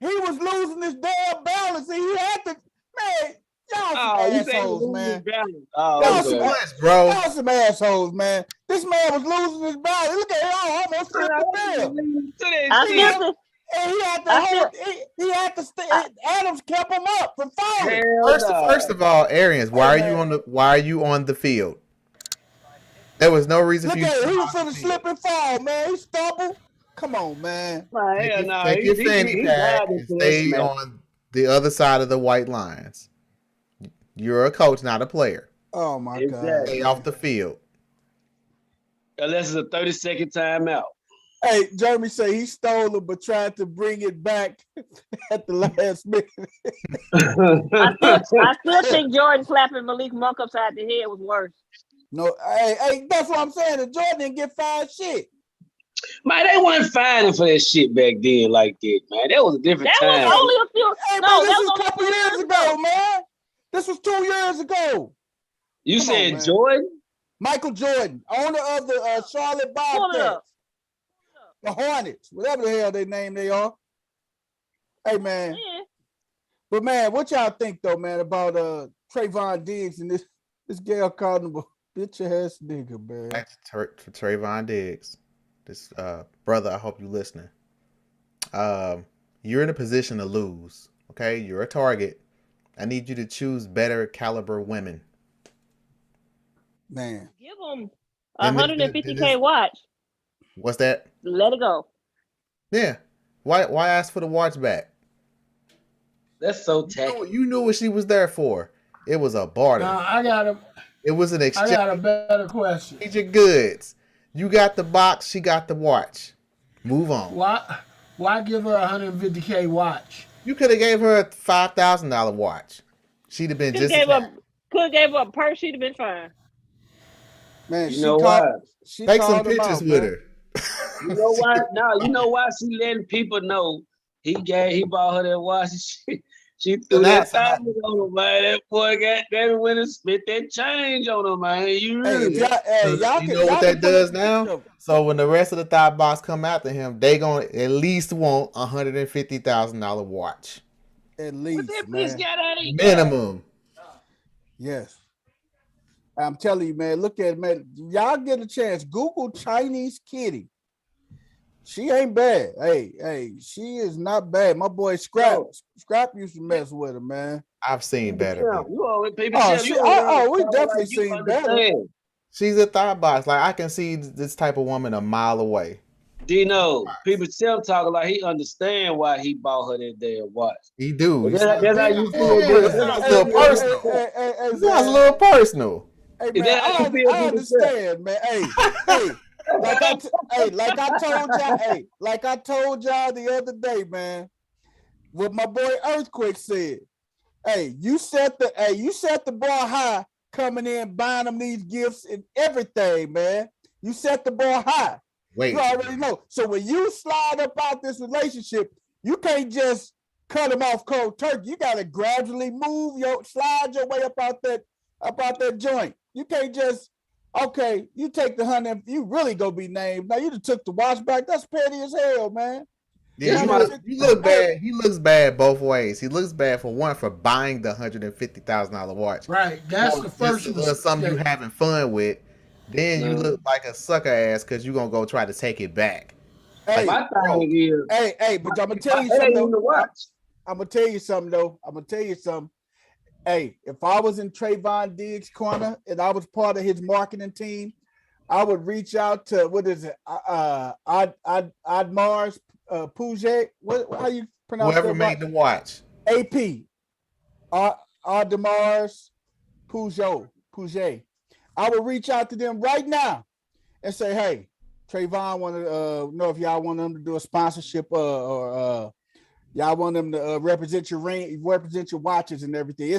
he was losing his damn balance, and he had to. Man, y'all some assholes, man. Y'all some punch, bro. Y'all some assholes, man. This man was losing his balance. Look at him, almost slipped the bill. And he had to stay. Adams kept him up from falling. First of all, Arians, why are you on the field? There was no reason for you. Look at he was finna slip and fall, man. He stumbled. Come on, man. Take your fanny pack and stay on the other side of the white lines. You're a coach, not a player. Oh my God. Stay off the field. Unless it's a 30-second timeout. Hey, Jeremy say he stole it, but tried to bring it back at the last minute. I still think Jordan slapping Malik Monk upside the head was worse. No, hey, that's what I'm saying. The Jordan didn't get fired shit. Man, they weren't fining for that shit back then like that, man. That was a different time. That was only a few. Hey, no, this was a couple years ago, man. This was 2 years ago. You said Jordan? Michael Jordan, owner of the Charlotte Bobcats. The Hornets, whatever the hell they name they are. Hey, man. Yeah. But, man, what y'all think, though, man, about Trayvon Diggs and this girl called him a bitch-ass nigga, man? Back to Trayvon Diggs. This brother, I hope you're listening. You're in a position to lose, okay? You're a target. I need you to choose better caliber women. Man. Give them a $150K watch. What's that? Let it go. Yeah. Why ask for the watch back? That's so tacky. You knew what she was there for. It was a barter. It was an exchange. I got a better question. Your goods. You got the box. She got the watch. Move on. Why give her a $150K watch? You could have gave her a $5,000 watch. She'd have been just. Could have gave her a purse. She'd have been fine. Man, you know why? Take some pictures with her. You know why? No, you know why she letting people know he bought her that watch. She threw that $1,000 on him, man. That boy got that went and spit that change on him, man. You know what that does now? So when the rest of the thigh box come after him, they gonna at least want a $150,000 watch. At least, man. Minimum. Yes. I'm telling you, man, look at it, man. Y'all get a chance. Google Chinese kitty. She ain't bad. Hey, she is not bad. My boy Scrap used to mess with her, man. I've seen better. We definitely seen better. She's a thigh box. Like I can see this type of woman a mile away. Dino, people still talking like he understand why he bought her that damn watch. He do. That's how you feel. It sounds a little personal. It sounds a little personal. Hey, man, I understand, man. Hey, like I told y'all the other day, man. What my boy Earthquake said. Hey, you set the bar high coming in, buying them these gifts and everything, man. You set the bar high. Wait. You already know. So when you slide up out this relationship, You can't just cut them off cold turkey. You got to gradually slide your way up out that joint. You can't just, okay, you take the 100, you really gonna be named. Now you just took the watch back. That's petty as hell, man. Yeah, you look bad. He looks bad both ways. He looks bad for one for buying the $150,000 watch. Right. That's the first one. Something you having fun with. Then you look like a sucker ass because you're gonna go try to take it back. Hey, my thing is, hey, but I'm gonna tell you something. I'm gonna tell you something though. Hey, if I was in Trayvon Diggs' corner and I was part of his marketing team, I would reach out to Admars Puget. How you pronounce whoever that? made the watch. AP. Admars Puget. I would reach out to them right now and say, hey, Trayvon want to know if y'all want them to do a sponsorship or y'all want them to represent your watches and everything.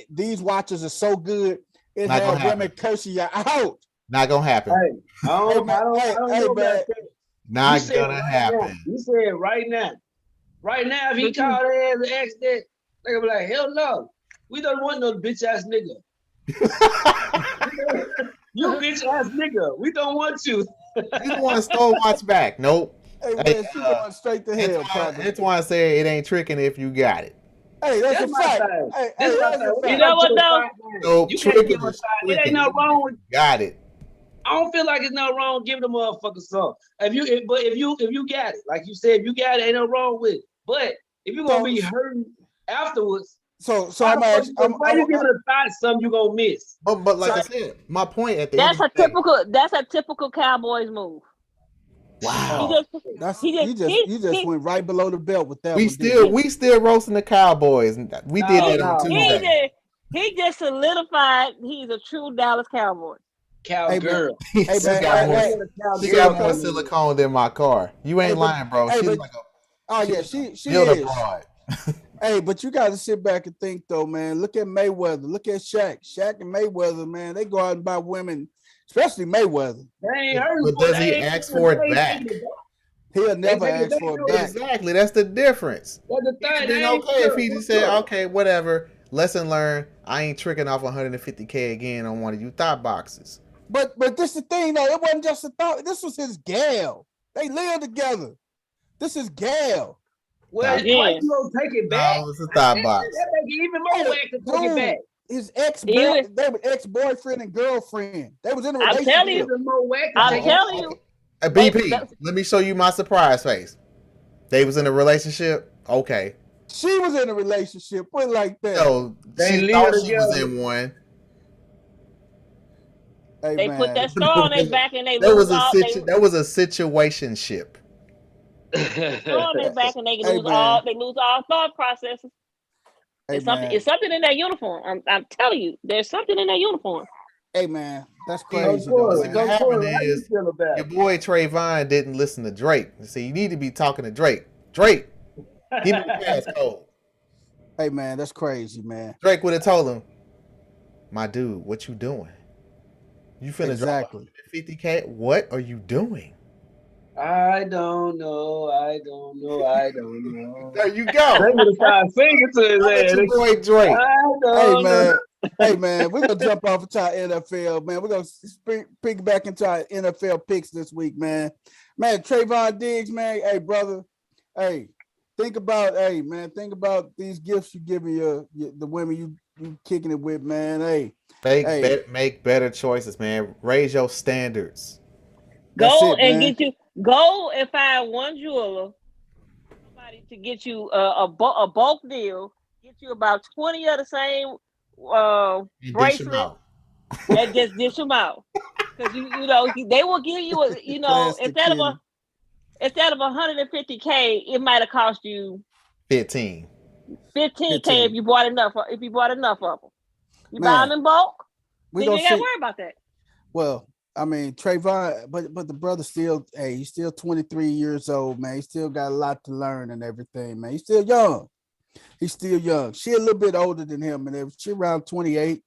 These watches are so good. It has women cursing you out. Not gonna happen. Hey, I don't know about that. Not gonna happen. You said right now. Right now, if he called their ass and asked that, they're gonna be like, hell no. We don't want no bitch ass nigga. You bitch ass nigga. We don't want you. You don't want to stole watch back. Nope. Hey, man, she going straight to hell. That's why I say it ain't tricking if you got it. Hey, that's a fact. Hey, that's a fact. You know what though? No, You can't give a side. It ain't no wrong with. Got it. I don't feel like it's no wrong giving the motherfucker some. If you got it, like you said, if you got it, ain't no wrong with it. But if you're gonna be hurting afterwards, so I'm asking, why you giving a thought something you gonna miss? But like I said, my point at the that's a typical Cowboys move. Wow. He just went right below the belt with that. We still roasting the Cowboys. We did that on Tuesday. He just solidified he's a true Dallas Cowboy. Cowgirl. She got more silicone than my car. You ain't lying, bro. She is. Hey, but you got to sit back and think though, man. Look at Mayweather. Look at Shaq. Shaq and Mayweather, man. They go out and buy women, especially Mayweather. But does he ask for it back? He'll never ask for it back. Exactly. That's the difference. That's the thing. Then okay, if he just said, okay, whatever. Lesson learned. I ain't tricking off $150K again on one of you thought boxes. But this is the thing though. It wasn't just a thought. This was his gal. They live together. This is gal. Well, why you gonna take it back? No, it's a thought box. That make it even more whack to take it back. His ex-boyfriend and girlfriend. They was in a relationship. I'm telling you. BP, let me show you my surprise face. They was in a relationship? Okay. She was in a relationship. Put it like that. So she thought she was in one. Hey, they put that star on their back and they that was a situationship. On their back and they lose all thought processes. It's something in that uniform. I'm telling you, there's something in that uniform. Hey man, that's crazy. What happened is your boy Trayvon didn't listen to Drake. See, you need to be talking to Drake. Drake, give me the passcode. Hey man, that's crazy, man. Drake would have told him, my dude, what you doing? You finna drop $50K? What are you doing? I don't know. There you go. They would have started singing to his ass. Your boy Drake. Hey man, we're gonna jump off into our NFL, man. We're gonna pick back into our NFL picks this week, man. Man, Trayvon Diggs, man. Hey, brother. Hey, think about these gifts you giving the women you kicking it with, man. Hey, make better choices, man. Raise your standards. Go and find one jeweler, somebody to get you a bulk deal. Get you about 20 of the same bracelet. And just dish them out, because you know they will give you instead of $150K, it might have cost you $15K if you bought enough of them. You buy them in bulk, then you ain't got to worry about that. Well, I mean, Trayvon, but the brother still, he's still 23 years old, man. He still got a lot to learn and everything, man. He's still young. She a little bit older than him, and she around 28.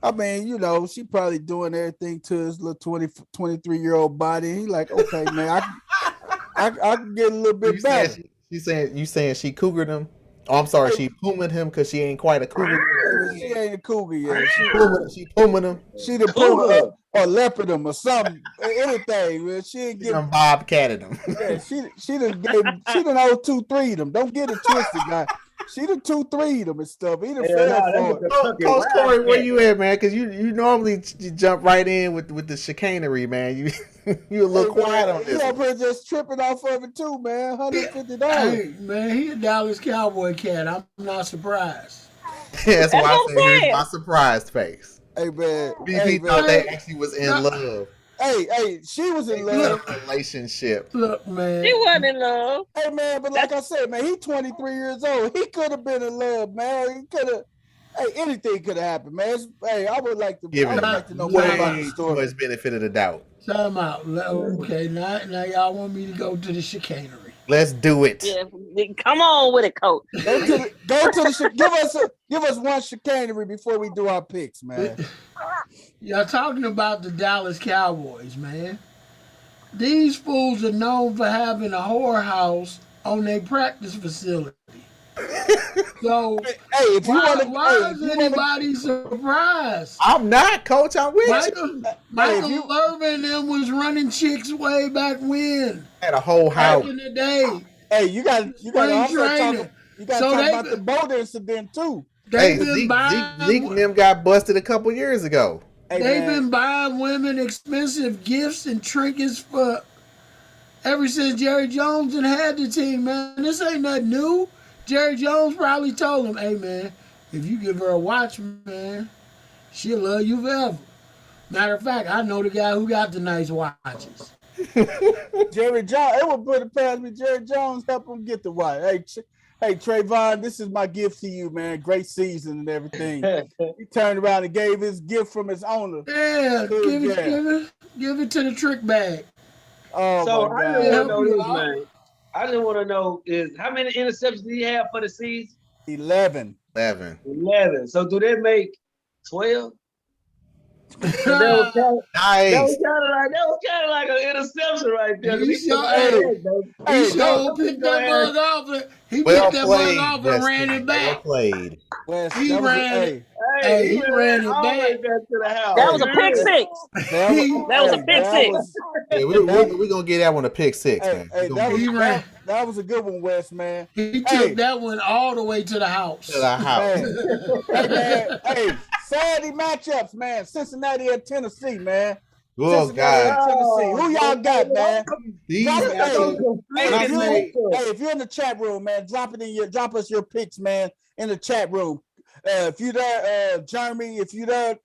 I mean, she probably doing everything to his little 23-year-old body. He like, okay, man, I can get a little bit better. You saying she cougared him? Oh, I'm sorry, she pumaed him because she ain't quite a cougar. She ain't a cougar yet. She pumaed him. She the puma or leopard him or something, anything. Man. She ain't She give. done bobcatted him. Yeah, she done 2-3 them. Don't get it twisted, guy. She done 2-3 them and stuff. He done fell for it. Coach Corey, where you at, man? Because you normally jump right in with the chicanery, man. You a little quiet on this. You up here just tripping off of it too, man. $150. Hey, man, he a Dallas Cowboy cat. I'm not surprised. That's why I what I'm said here's saying. my surprised face. Hey man, BP thought they actually was in love. Hey, she was in They love. was in a relationship. Look, man. He wasn't in love. Hey man, but like I said, man, he 23 years old. He could have been in love, man. He could have. Hey, anything could have happened, man. Hey, I would like to know more about the Too story. much benefit of the doubt. Time out. Okay, now y'all want me to go to the chicanery. Let's do it. Yeah, come on with it, coach. Give us one chicanery before we do our picks, man. Y'all talking about the Dallas Cowboys, man. These fools are known for having a whorehouse on their practice facility. So, Hey, if you want to, why is anybody surprised? I'm not, Coach. I'm with you. Michael Irvin and them was running chicks way back when. Had a whole house. Back in the day. Hey, you got to also training. talk about the boat incident too. They've Hey, been buying. Zeke and them got busted a couple years ago. Hey, They've man. been buying women expensive gifts and trinkets for ever since Jerry Jones and had the team, man. This ain't nothing new. Jerry Jones probably told him, hey, man, if you give her a watch, man, she'll love you forever. Matter of fact, I know the guy who got the nice watches. Jerry Jones, it would put it past me. Jerry Jones help him get the watch. Hey, Trayvon, this is my gift to you, man. Great season and everything. He turned around and gave his gift from his owner. Yeah, give it to the trick bag. Oh, So my I God. just want to know this, man. I just want to know is how many interceptions did he have for the season? 11. 11. So do they make 12? So Nice. that was kind of like an interception right there. He sure picked that mug off. He picked that mug off and ran it back. Well played. West, He that was ran it. Hey, He ran it all the way back. to the house. That was a pick six. That was a pick six. Yeah, we're going to get that one a pick six, man. Hey, that was a good one, West, man. He took that one all the way to the house. To the house. Hey, man. Hey, Saturday matchups, man. Cincinnati at Tennessee, man. Oh, Cincinnati God. at Tennessee. Who y'all got, man? These Drop it, guys- if you're in the chat room, man, drop us your picks, man, in the chat room. If you there, Jeremy, if you there,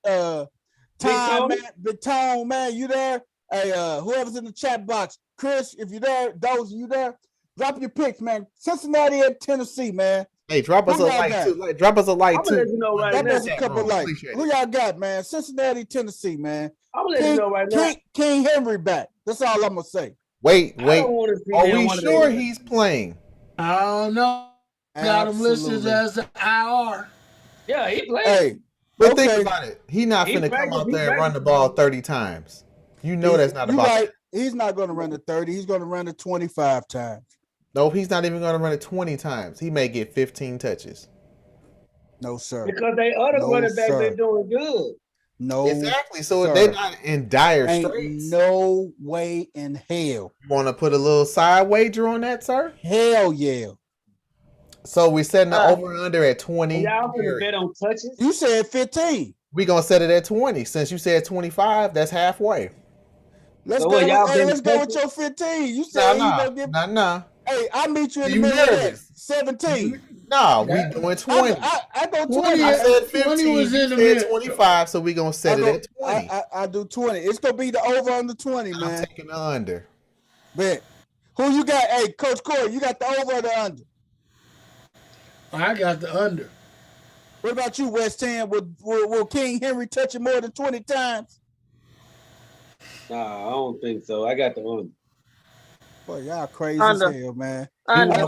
Tom, man, Big Tone, man, you there? Hey, whoever's in the chat box, Chris, if you there, those you there, drop your picks, man. Cincinnati at Tennessee, man. Hey, drop us a like too. Drop us a like I'm gonna let too. you know right Drop now. us a couple likes. Who y'all got, man? Cincinnati, Tennessee, man. I'm gonna let you know right now. King Henry back. That's all I'm gonna say. Wait. I don't wanna see Are him we one of sure these. he's playing? I don't know. Got him listed Absolutely. as the IR. Yeah, he played. Hey, But okay. think about it. He not He finna come practiced- out he there and run the practiced. ball 30 times. You know that's not You're about right. He's not going to run the 30. He's going to run it 25 times. No, he's not even going to run it 20 times. He may get 15 touches. No, sir. Because they other No, running backs, sir. they're doing good. No. Exactly. So sir. they're not in dire Ain't straits. no way in hell. You want to put a little side wager on that, sir? Hell yeah. So we're setting the over and under at 20. Y'all finna bet on touches? You said 15. We're going to set it at 20. Since you said 25, that's halfway. Let's So go. what, y'all Hey, been let's go with touching? your 15. You said Nah. Hey, I'll meet you in the You middle of that. nervous? 17. No, we doing 20. I go 20. 20. I said 15. 20 was in You the said middle. 25, so we're going to set it at 20. I do 20. It's gonna be the over on the 20, I'm man. taking the under. Bet. Who you got? Hey, Coach Corey, you got the over or the under? I got the under. What about you, West Ham? Will King Henry touch it more than 20 times? Nah, I don't think so. I got the under. Boy, y'all crazy Under. as hell, man. We want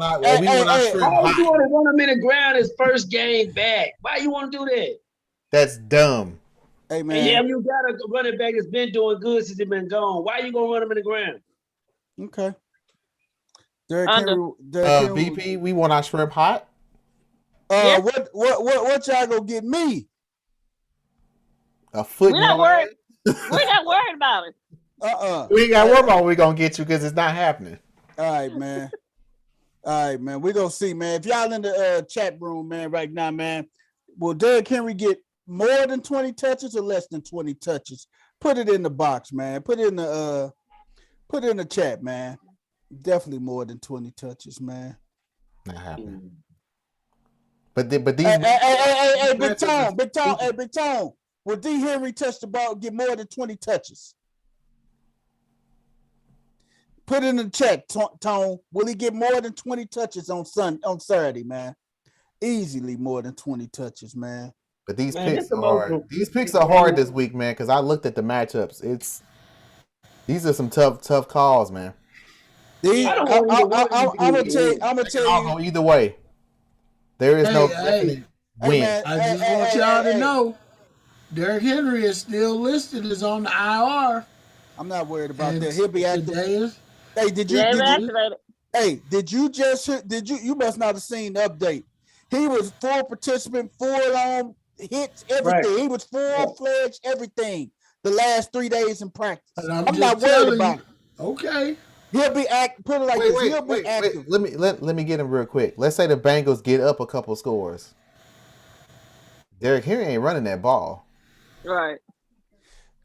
our shrimp Why would you hot. want to run him in the ground his first game back? Why you want to do that? That's dumb. Hey, And man. yeah, you got a running back that's been doing good since he been gone. Why you gonna run him in the ground? Okay. Derrick Under. Henry. VP, we want our shrimp hot. Yeah. What y'all gonna get me? A foot. We're not worried. We're not worried about it. We ain't got to worry about what we're gonna get you because it's not happening. All right, man. We're gonna see, man. If y'all in the chat room, man, right now, man, will Derrick Henry get more than 20 touches or less than 20 touches? Put it in the box, man. Put it in the chat, man. Definitely more than 20 touches, man. Not happening. But these Hey, Big Tone. Will D. Henry touch the ball, get more than 20 touches? Put it in the chat, Tone. Will he get more than 20 touches on Saturday, man? Easily more than 20 touches, man. But these picks are hard. These picks are hard this week, man, because I looked at the matchups. These are some tough calls, man. I'm gonna tell you either way. There is no win. man, I just want y'all to know, Derrick Henry is still listed as on the IR. I'm not worried about that. He'll be active. Hey, did you you must not have seen the update. He was full participant, full on hits, everything. Right. He was full-fledged everything the last 3 days in practice. I'm not worried about it. Okay. He'll be put it like this. He'll be active. Let me get him real quick. Let's say the Bengals get up a couple scores. Derrick Henry ain't running that ball. Right.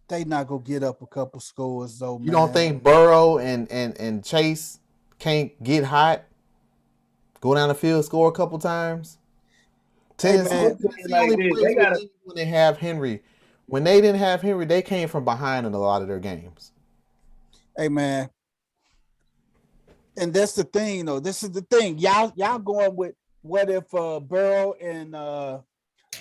They not gonna get up a couple scores though, man. You don't think Burrow and Chase can't get hot, go down the field, score a couple times? Tennessee when they have Henry. When they didn't have Henry, they came from behind in a lot of their games. Hey man. And that's the thing, though. This is the thing. Y'all going with what if Burrow and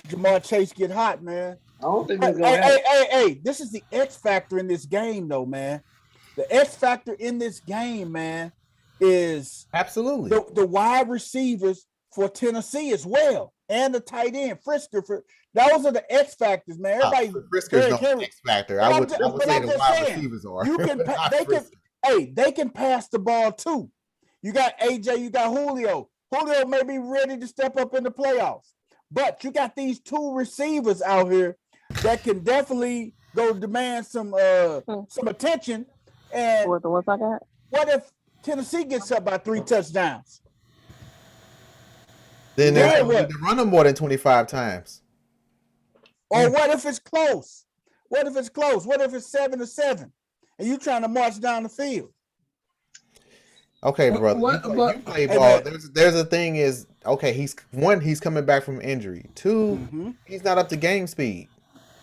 Jamar Chase get hot, man? I don't think that's gonna happen. Hey, this is the X factor in this game, though, man. The X factor in this game, man, is absolutely the wide receivers for Tennessee as well, and the tight end Frisker. Those are the X factors, man. Everybody, Frisker's no X factor. I would say the wide receivers are. They can pass the ball too. You got AJ, you got Julio. Julio may be ready to step up in the playoffs, but you got these two receivers out here that can definitely go demand some attention. And what if Tennessee gets up by 3 touchdowns? Then they're going to run them more than 25 times. Or what if it's close? What if it's 7-7? And you trying to march down the field? Okay, brother. You play ball. There's a thing is okay. He's coming back from injury. 2, he's not up to game speed.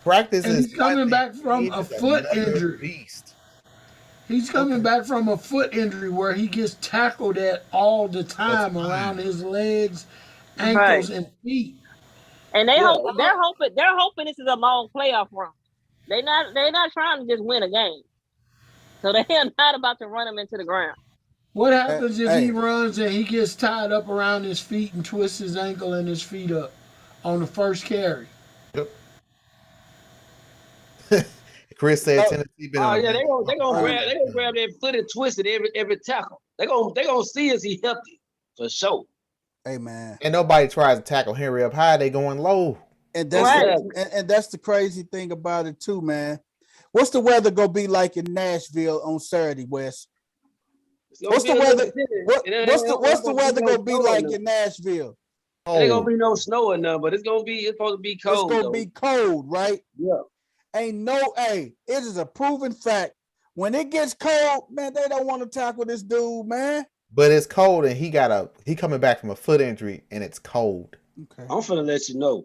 Practice and he's coming back from a foot injury. Beast. He's coming back from a foot injury where he gets tackled at all the time around his legs, ankles, and feet. And they're hoping this is a long playoff run. They're not trying to just win a game. So they are not about to run him into the ground. What happens if he runs and he gets tied up around his feet and twists his ankle and his feet up on the first carry? Yep. Chris said Tennessee been. Oh yeah, they're gonna grab that foot and twist it every tackle. They're gonna see is he healthy for sure. Hey man, and nobody tries to tackle Henry up high. They going low. And that's the crazy thing about it too, man. What's the weather gonna be like in Nashville on Saturday, Wes? What's the weather? What's the weather gonna be like in Nashville? There ain't gonna be no snow or nothing, but it's supposed to be cold. It's gonna be cold, right? Yeah. It is a proven fact. When it gets cold, man, they don't want to tackle this dude, man. But it's cold, and he coming back from a foot injury, and it's cold. Okay. I'm finna let you know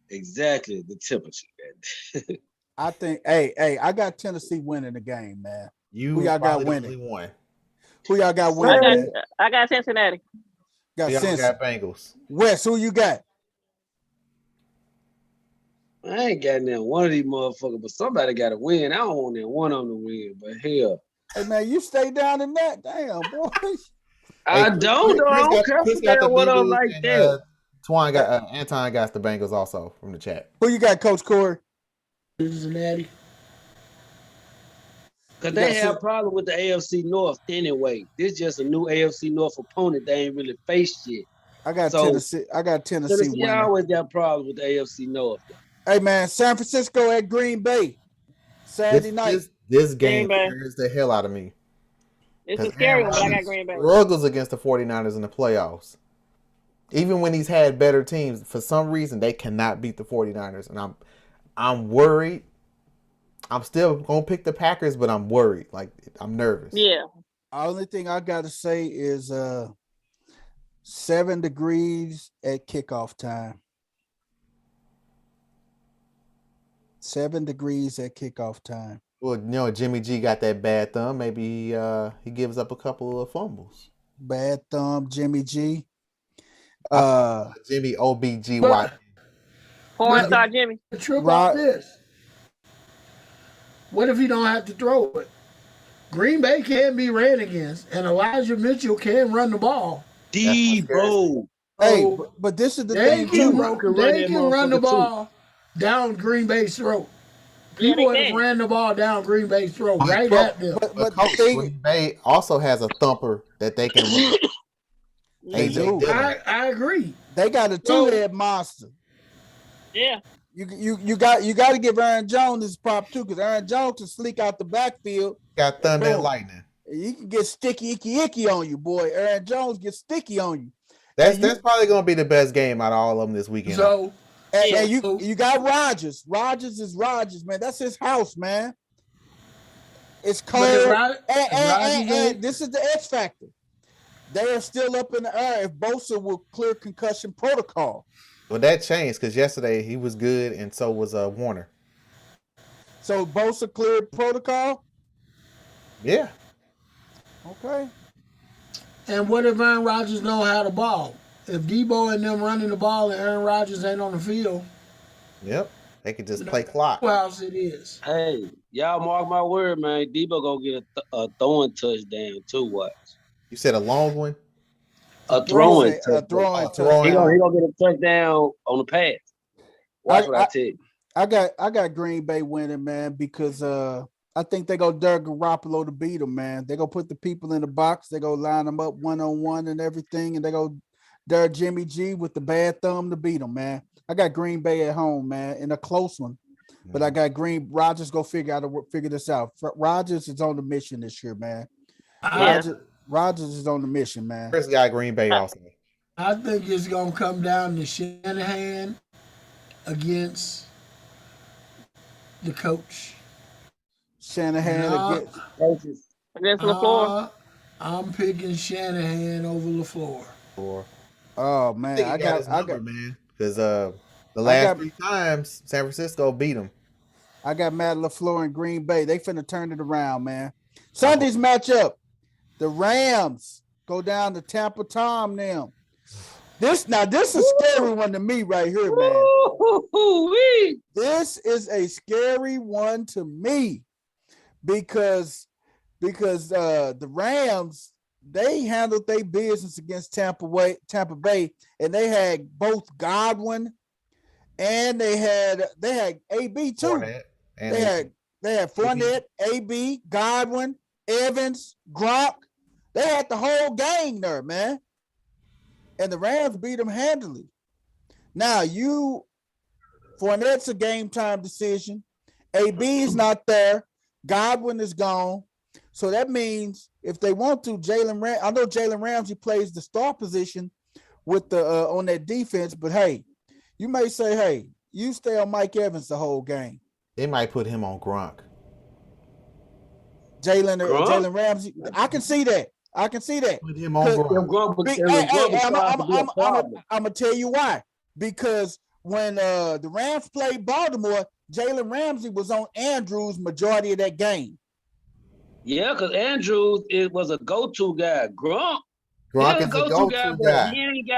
exactly the temperature. I think, I got Tennessee winning the game, man. Who y'all got winning? Who y'all got winning? I got Cincinnati. Got Bengals. Wes, who you got? I ain't got that one of these motherfuckers, but somebody got to win. I don't want that one on the win, but hell. Hey, man, you stay down in that. Damn, boy. I don't care if they one on like that. Anton got the Bengals also from the chat. Who you got, Coach Corey? Cincinnati. Because You got they have Cin- problem with the AFC North anyway. This just a new AFC North opponent they ain't really faced yet. I got So Tennessee. I got Tennessee Tennessee winning. always got problems with the AFC North. Hey man, San Francisco at Green Bay Saturday night. This game Bay. scares the hell out of me. It's a Because scary Aaron one, but I got Rodgers Green Bay. struggles against the 49ers in the playoffs. Even when he's had better teams, for some reason they cannot beat the 49ers. And I'm worried. I'm still gonna pick the Packers, but I'm worried. Like, I'm nervous. Yeah. Only thing I gotta say is 7 degrees at kickoff time. 7 degrees at kickoff time. Well, Jimmy G got that bad thumb. Maybe he gives up a couple of fumbles. Bad thumb, Jimmy G. Jimmy OBGY. But- Porn But- star Jimmy. The truth Right. about this. What if he don't have to throw it? Green Bay can be ran against, and Elijah Mitchell can run the ball. Debo. Hey, So but this is the they thing can, too. Debo can run they that can run the motherfucker, too. ball down Green Bay's throat. Yeah, People they have can. ran the ball down Green Bay's throat, But- right at them. But But the Coach, thing, Green Bay also has a thumper that they can run. They do. AJ Dillon. I agree. they got a two-head monster. Yeah. You got to give Aaron Jones his prop too, because Aaron Jones can sleek out the backfield. Got thunder and Boom. lightning. He can get sticky, icky on you, boy. Aaron Jones gets sticky on you. That's And you- that's probably gonna be the best game out of all of them this weekend. So And So- you got Rodgers. Rodgers is Rodgers, man. That's his house, man. It's but cold. if Rod- And, if Rodgers ain't- this is the X factor. They are still up in the air if Bosa will clear concussion protocol. Well, that changed because yesterday he was good, and so was Warner. So Bosa cleared protocol. Yeah, Okay. And what if Aaron Rodgers know how to ball? If Debo and them running the ball and Aaron Rodgers ain't on the field, yep. They could just play clock. who else it is? Hey, y'all mark my word, man. Debo gonna get a throwing touchdown too. Watch. You said a long one. A throwing A touchdown. throwing throwing. He touchdown. gonna get a touchdown on the pass. Watch what I tell you. I got Green Bay winning, man, because I think they go Doug Garoppolo to beat them, man. They go put the people in the box. They go line them up 1-on-1 and everything, and they go Doug Jimmy G with the bad thumb to beat them, man. I got Green Bay at home, man, in a close one. But I got Rodgers go figure this out. Rodgers is on the mission this year, man. Yeah. Rodgers is on the mission, man. Chris got Green Bay also. I think it's gonna come down to Shanahan against the coach. Shanahan Nah. against Against LaFleur. I'm picking Shanahan over LaFleur. Or oh man, I got man because the last got- 3 times San Francisco beat them. I got Matt LaFleur and Green Bay. They finna turn it around, man. Sunday's matchup. The Rams go down to Tampa Tom now. This is a scary one to me right here, man. Woo-hoo-wee. This is a scary one to me because the Rams, they handled their business against Tampa Bay, and they had both Godwin and they had AB too. Fournette and They had Fournette, AB, Godwin, Evans, Gronk. They had the whole gang there, man. And the Rams beat them handily. Now Fournette's a game time decision. AB is not there. Godwin is gone. So that means if they want to, I know Jalen Ramsey plays the star position with the on that defense, but hey, you may say, hey, you stay on Mike Evans the whole game. they might put him on Gronk. Jalen Ramsey. I can see that. Put him on Cause- Gronk. I'm gonna tell you why. Because when the Rams played Baltimore, Jalen Ramsey was on Andrews majority of that game. Yeah, because Andrews was a go-to guy. Gronk Gronk yeah, is a go-to but guy.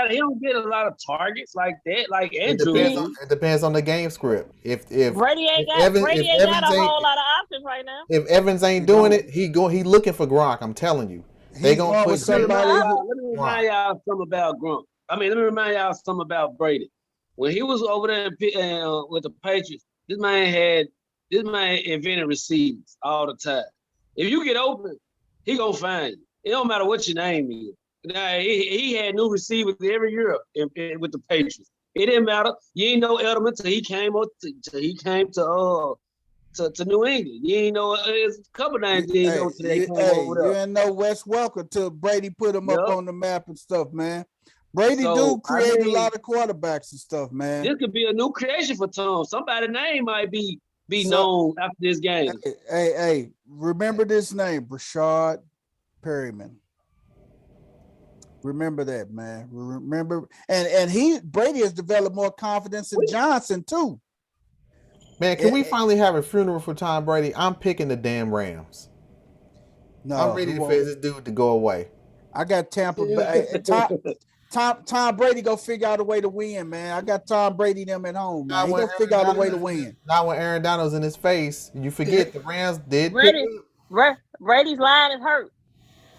he don't get a lot of targets like that. Like It Andrews. depends on the game script. If Brady ain't got Evans- Brady if ain't got Evans a ain't- whole lot of options right now. If Evans ain't doing it, he looking for Gronk. I'm telling you, they He's gonna going put with somebody. Let me remind y'all something about Gronk. Let me remind y'all something about Brady. When he was over there with the Patriots, this man invented receivers all the time. If you get open, he gonna find you. It don't matter what your name is. Now, he had new receivers every year with the Patriots. It didn't matter. You ain't know Edelman till he came to New England. You ain't know it's a couple names you ain't know till they came over there. You didn't know Wes Welker till Brady put him up on the map and stuff, man. Brady create a lot of quarterbacks and stuff, man. This could be a new creation for Tom. Somebody's name might be known after this game. Hey, remember this name, Brashad Perryman. Remember that, man. Remember, and Brady has developed more confidence in Johnson too. Man, can we finally have a funeral for Tom Brady? I'm picking the damn Rams. No, I'm ready for this dude to go away. I got Tampa Bay. Tom Brady go figure out a way to win, man. I got Tom Brady them at home, man. He go figure out a way to win. Not when Aaron Donald's in his face. You forget the Rams did. Brady's line is hurt.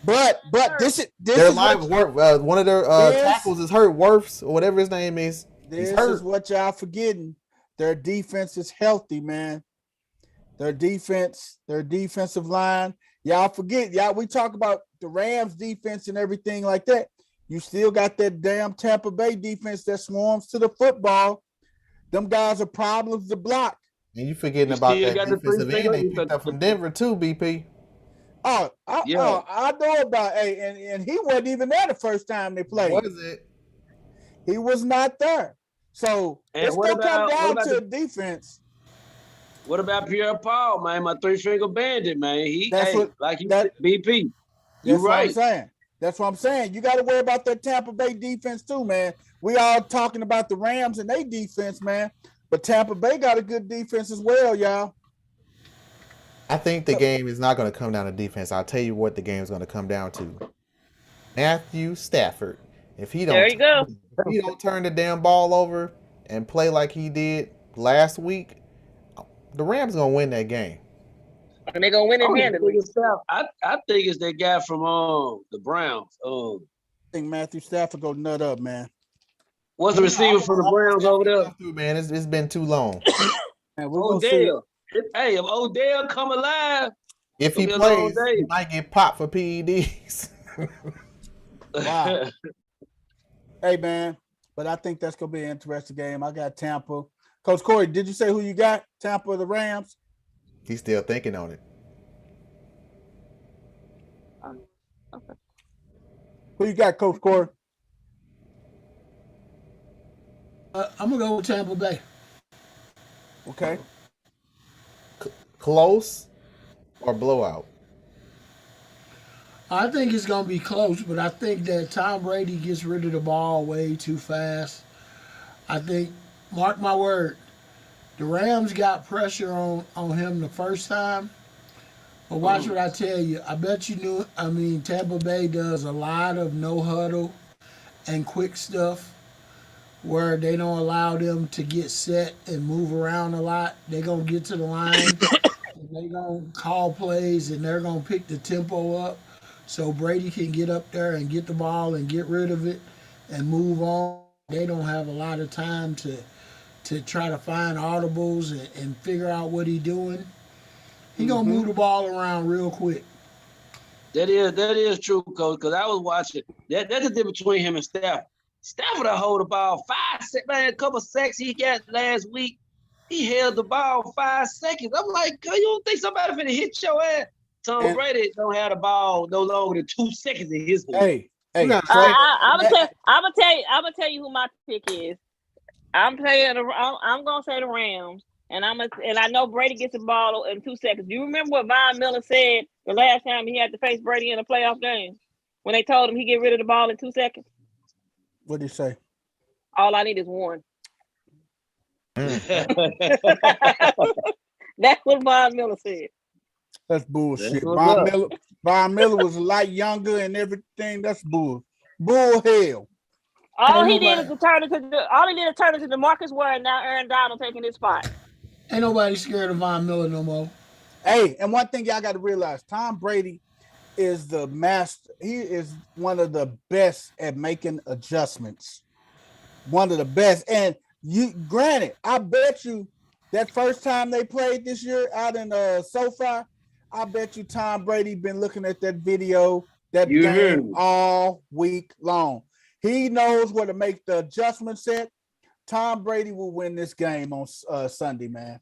But this their is line one of their tackles is hurt. Wirfs or whatever his name is. This is what y'all forgetting. Their defense is healthy, man. Their defensive line. Y'all forget. We talk about the Rams defense and everything like that. You still got that damn Tampa Bay defense that swarms to the football. Them guys are problems to block. And you forgetting about that defensive end they picked up from Denver too, BP. I know about and he wasn't even there the first time they played. What is it? He was not there. So it's gonna come down to defense. What about Pierre Paul, man? My 3-finger bandit, man. BP. You're right. What I'm saying. That's what I'm saying. You got to worry about that Tampa Bay defense too, man. We all talking about the Rams and their defense, man. But Tampa Bay got a good defense as well, y'all. I think the game is not going to come down to defense. I'll tell you what the game is going to come down to. Matthew Stafford. If he don't turn the damn ball over and play like he did last week, the Rams going to win that game. And they're going to win it handily. I think it's that guy from the Browns. I think Matthew Stafford go nut up, man. What's the receiver for the Browns over there? Man, it's been too long. Man, Odell. Hey, if Odell come alive, if he plays, he might get popped for PEDs. Wow. Hey, man, but I think that's going to be an interesting game. I got Tampa. Coach Corey, did you say who you got? Tampa or the Rams? He's still thinking on it. Okay. Who you got, Coach Corey? I'm going to go with Tampa Bay. Okay. Close or blowout? I think it's going to be close, but I think that Tom Brady gets rid of the ball way too fast. I think, mark my word, the Rams got pressure on him the first time. But watch what I tell you. I bet you knew, Tampa Bay does a lot of no huddle and quick stuff where they don't allow them to get set and move around a lot. They're going to get to the line and they're going to call plays and they're going to pick the tempo up so Brady can get up there and get the ball and get rid of it and move on. They don't have a lot of time to try to find audibles and figure out what he's doing. He going to move the ball around real quick. That is true, Coach, because I was watching. That's the difference between him and Stafford. Stafford will hold the ball 5 seconds. Man, a couple sacks he got last week. He held the ball 5 seconds. I'm like, you don't think somebody finna hit your ass? Tom Brady don't have the ball no longer than 2 seconds in his hand. Hey. I'm gonna tell you who my pick is. I'm gonna say the Rams, and I know Brady gets the ball in 2 seconds. Do you remember what Von Miller said the last time he had to face Brady in a playoff game when they told him he get rid of the ball in 2 seconds? What did he say? All I need is one. That's what Von Miller said. That's bullshit. Von Miller was a lot younger and everything. That's bull hell. All he did is turn it to DeMarcus Ware, and now Aaron Donald taking his spot. Ain't nobody scared of Von Miller no more. Hey, and one thing y'all got to realize, Tom Brady is the master. He is one of the best at making adjustments. One of the best. And granted, I bet you that first time they played this year out in SoFi, I bet you Tom Brady been looking at that video, that You heard game me. all week long. He knows where to make the adjustments at. Tom Brady will win this game on Sunday, man.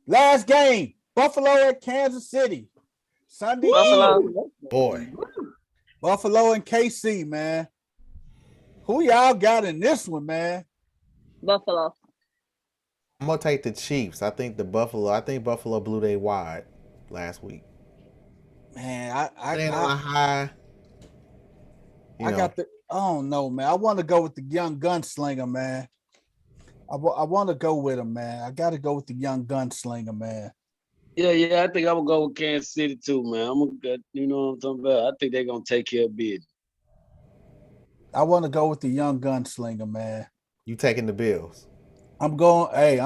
Last game, Buffalo at Kansas City. Sunday Buffalo. evening. Boy, Buffalo and KC, man. Who y'all got in this one, man? Buffalo. I'm gonna take the Chiefs. I think Buffalo blew their wide last week. Man, Staying on a high. I don't know, man. I want to go with the young gunslinger, man. I want to go with him, man. I got to go with the young gunslinger, man. Yeah. I think I'm gonna go with Kansas City too, man. I'm gonna, you know what I'm talking about. I think they're gonna take care of business. I want to go with the young gunslinger, man. You taking the Bills? I'm going with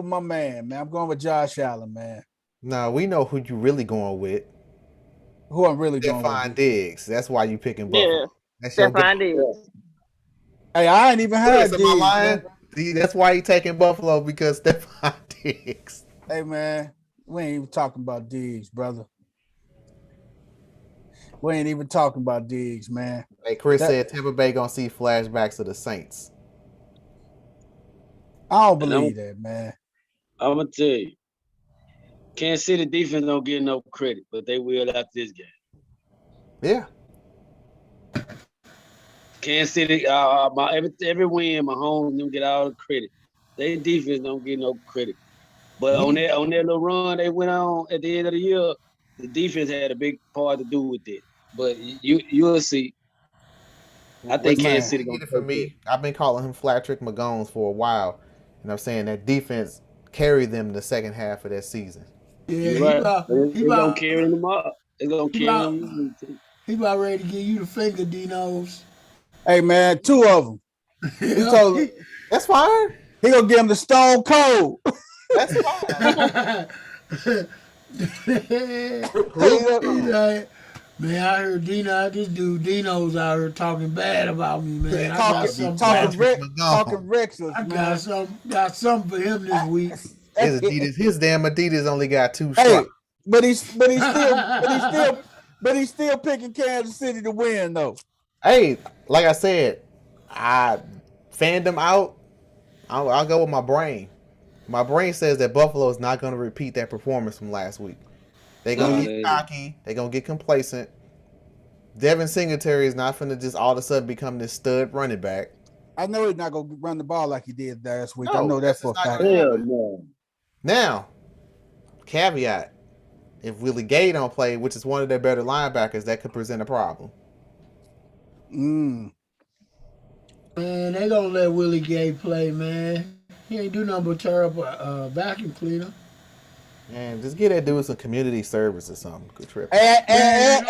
my man. I'm going with Josh Allen, man. No, we know who you really going with. Who I'm really going Stephon with. Diggs. That's why you picking Buffalo. Yeah. That's your Stephon guy. Diggs. Hey, I ain't even heard Am I lying? Diggs. See, that's why you taking Buffalo, because Stephon Diggs. Hey, man, we ain't even talking about Diggs, brother. We ain't even talking about Diggs, man. Hey, Chris said Tampa Bay gonna see flashbacks of the Saints. I don't believe that, man. I'm gonna tell you, Kansas City defense don't get no credit, but they will after this game. Yeah. Kansas City, every win, Mahomes don't get all the credit. Their defense don't get no credit. But on that little run they went on at the end of the year, the defense had a big part to do with it. But you'll see. I think Kansas City gonna Get it for me. I've been calling him Flatrick McGones for a while, and I'm saying that defense carried them the second half of that season. Yeah, He gonna carry them up. It's gonna carry them. He about ready to give you the finger, D-Nose. Hey, man, two of them. He told him, That's fine. he gonna give him the stone cold. That's fine. Man, I heard this dude Dino's out here talking bad about me, man. I got talking reckless. I got something for him this week. His damn Adidas only got 2 Hey, stripes. but he's still picking Kansas City to win, though. Hey, like I said, I fanned them out. I'll go with my brain. My brain says that Buffalo is not going to repeat that performance from last week. They're going to get cocky. They're going to get complacent. Devin Singletary is not going to just all of a sudden become this stud running back. I know he's not going to run the ball like he did last week. No, I know that for a fact. No. Now, caveat, if Willie Gay don't play, which is one of their better linebackers, that could present a problem. Man, they gonna let Willie Gay play, man. He ain't do nothing but tear up a vacuum cleaner. Man, just get that dude some community service or something. Good trip. And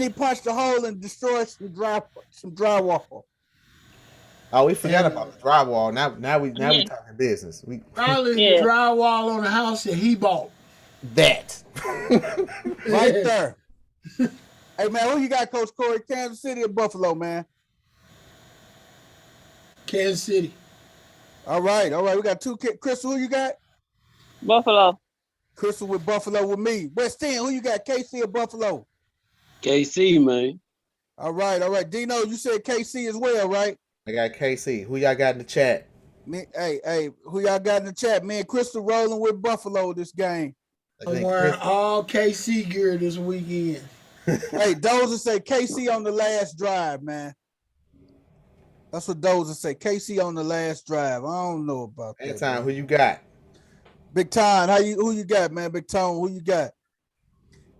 he punched a hole and destroyed some drywall. Oh, we forgot about the drywall. Now we talking business. Probably the drywall on the house that he bought. That right there. Hey, man, who you got, Coach Corey? Kansas City or Buffalo, man? Kansas City. All right. We got 2 kids. Crystal, who you got? Buffalo. Crystal with Buffalo with me. West End, who you got, KC or Buffalo? KC, man. All right. Dino, you said KC as well, right? I got KC. Who y'all got in the chat? Who y'all got in the chat? Me and Crystal rolling with Buffalo this game. I'm wearing all KC gear this weekend. Hey, Dozer say KC on the last drive, man. That's what Dozer say. KC on the last drive. I don't know about that. Time, who you got? Big Time, who you got, man? Big Tone, who you got?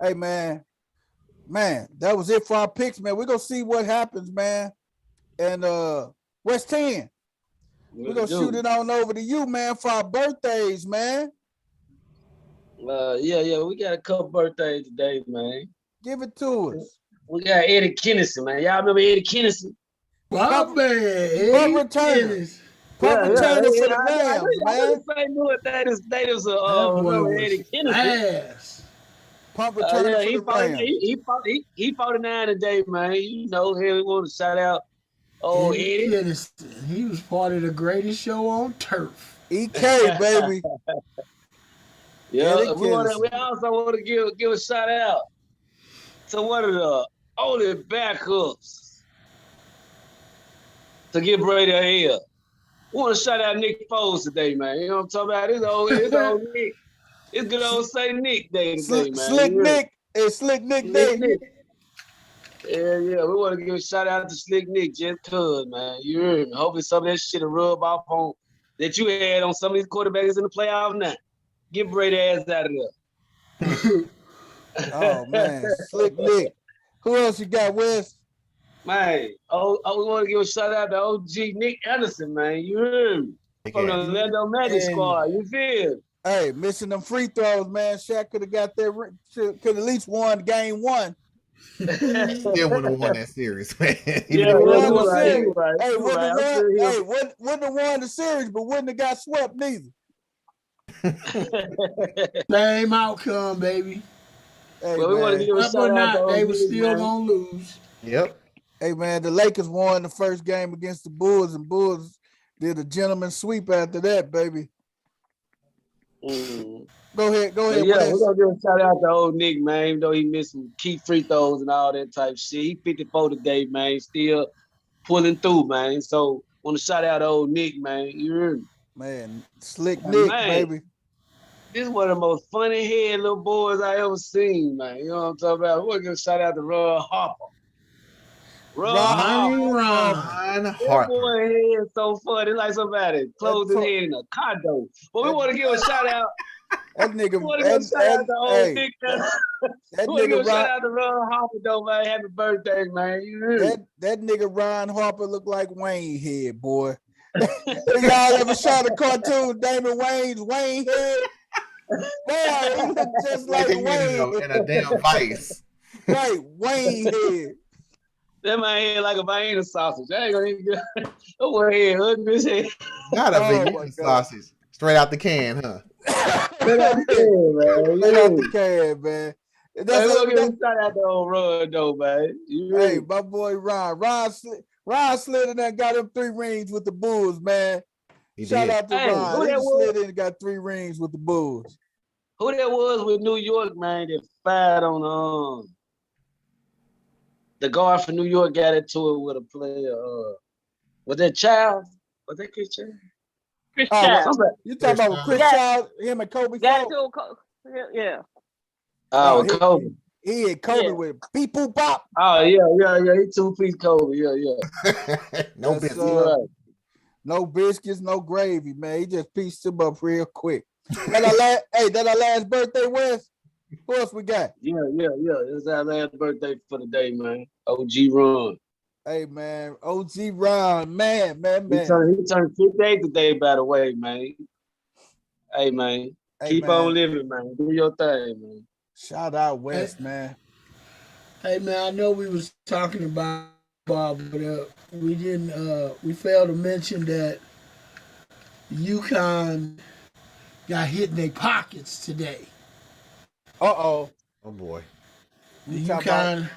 Hey, man, that was it for our picks, man. We're gonna see what happens, man. And West 10. We're gonna shoot it on over to you, man, for our birthdays, man. Yeah, we got a couple birthdays today, man. Give it to us. We got Eddie Kennison, man. Y'all remember Eddie Kennison? Punt returner for the Rams, man. I knew it. That is Eddie Kennison. Punt returner for the Rams. He 49 today, man. You know, here we want to shout out Eddie Kennison. He was part of the greatest show on turf. EK, baby. Yeah, we Kennedy. also want to give a shout out to one of the only backups to get Brady ahead. We want to shout out Nick Foles today, man. You know what I'm talking about? It's old Nick. It's good old St. Nick Day today, man. Slick Nick. It's Slick Nick Day. Nick. Yeah. We want to give a shout out to Slick Nick just cuz, man. You heard me. Hopefully some of that shit will rub off on that you had on some of these quarterbacks in the playoffs now. Get Brady ass out of there. Oh man, Slick Nick. Who else you got, Wes? Man, we want to give a shout out to OG Nick Anderson, man. You heard me. From the Orlando Magic squad. You feel? Hey, missing them free throws, man. Shaq could have got there, could at least won game one. Still wouldn't have won that series, man. Yeah, right. Hey, wouldn't have won the series, but wouldn't have got swept neither. Same outcome, baby. Hey, well, we want to give a shout out to they were still man. gonna lose. Yep. Hey man, the Lakers won the first game against the Bulls, and Bulls did a gentleman's sweep after that, baby. Go ahead. Yeah, Wes. we're gonna give a shout out to old Nick, man. Even though he missed some key free throws and all that type shit, he 54 today, man. Still pulling through, man. So want to shout out to old Nick, man. You heard me? Man, Slick Nick, baby. This is one of the most funny head little boys I ever seen, man. You know what I'm talking about? We're gonna shout out to Ron Harper. Ron Harper. That boy head is so funny. It's like somebody closed his head in a condo. But we want to give a shout out. That nigga. We want to give a shout out to old Nick. That we want to give a nigga. shout out to Ron Harper, though, man. Happy birthday, man. You heard? That nigga Ron Harper looked like Wayne head, boy. Y'all ever saw the cartoon Damon Wayne's Wayne head? Man, he looked just like Wayne. In a damn vice. Right, Wayne head. That man head like a Vienna sausage. I ain't gonna even get that boy head ugly as hell. Not a big sausage. Straight out the can, huh? Straight out the can, man. Straight out the can, man. We're gonna give a shout out to old Ron, though, man. Hey, my boy Ron. Ron slid in there and got him 3 rings with the Bulls, man. Shout out to Ron. He slid in and got 3 rings with the Bulls. Who that was with New York, man, that fired on the guard for New York got into it with a player. Was that Child? Was that Chris Child? Chris Child. You talking about Chris Child, him and Kobe? Yeah. Oh, Kobe. He had Kobe with beep boop bop. Oh, yeah. He 2-piece Kobe. Yeah. No biscuits. No biscuits, no gravy, man. He just pieced him up real quick. That our last birthday, Wes? Who else we got? Yeah. It's our last birthday for the day, man. OG Ron. Hey, man. OG Ron. Man. He turned 58 today, by the way, man. Hey, man. Keep on living, man. Do your thing, man. Shout out West, man. Hey, man, I know we was talking about Bob, but we didn't. We failed to mention that UConn got hit in their pockets today. Oh boy. The UConn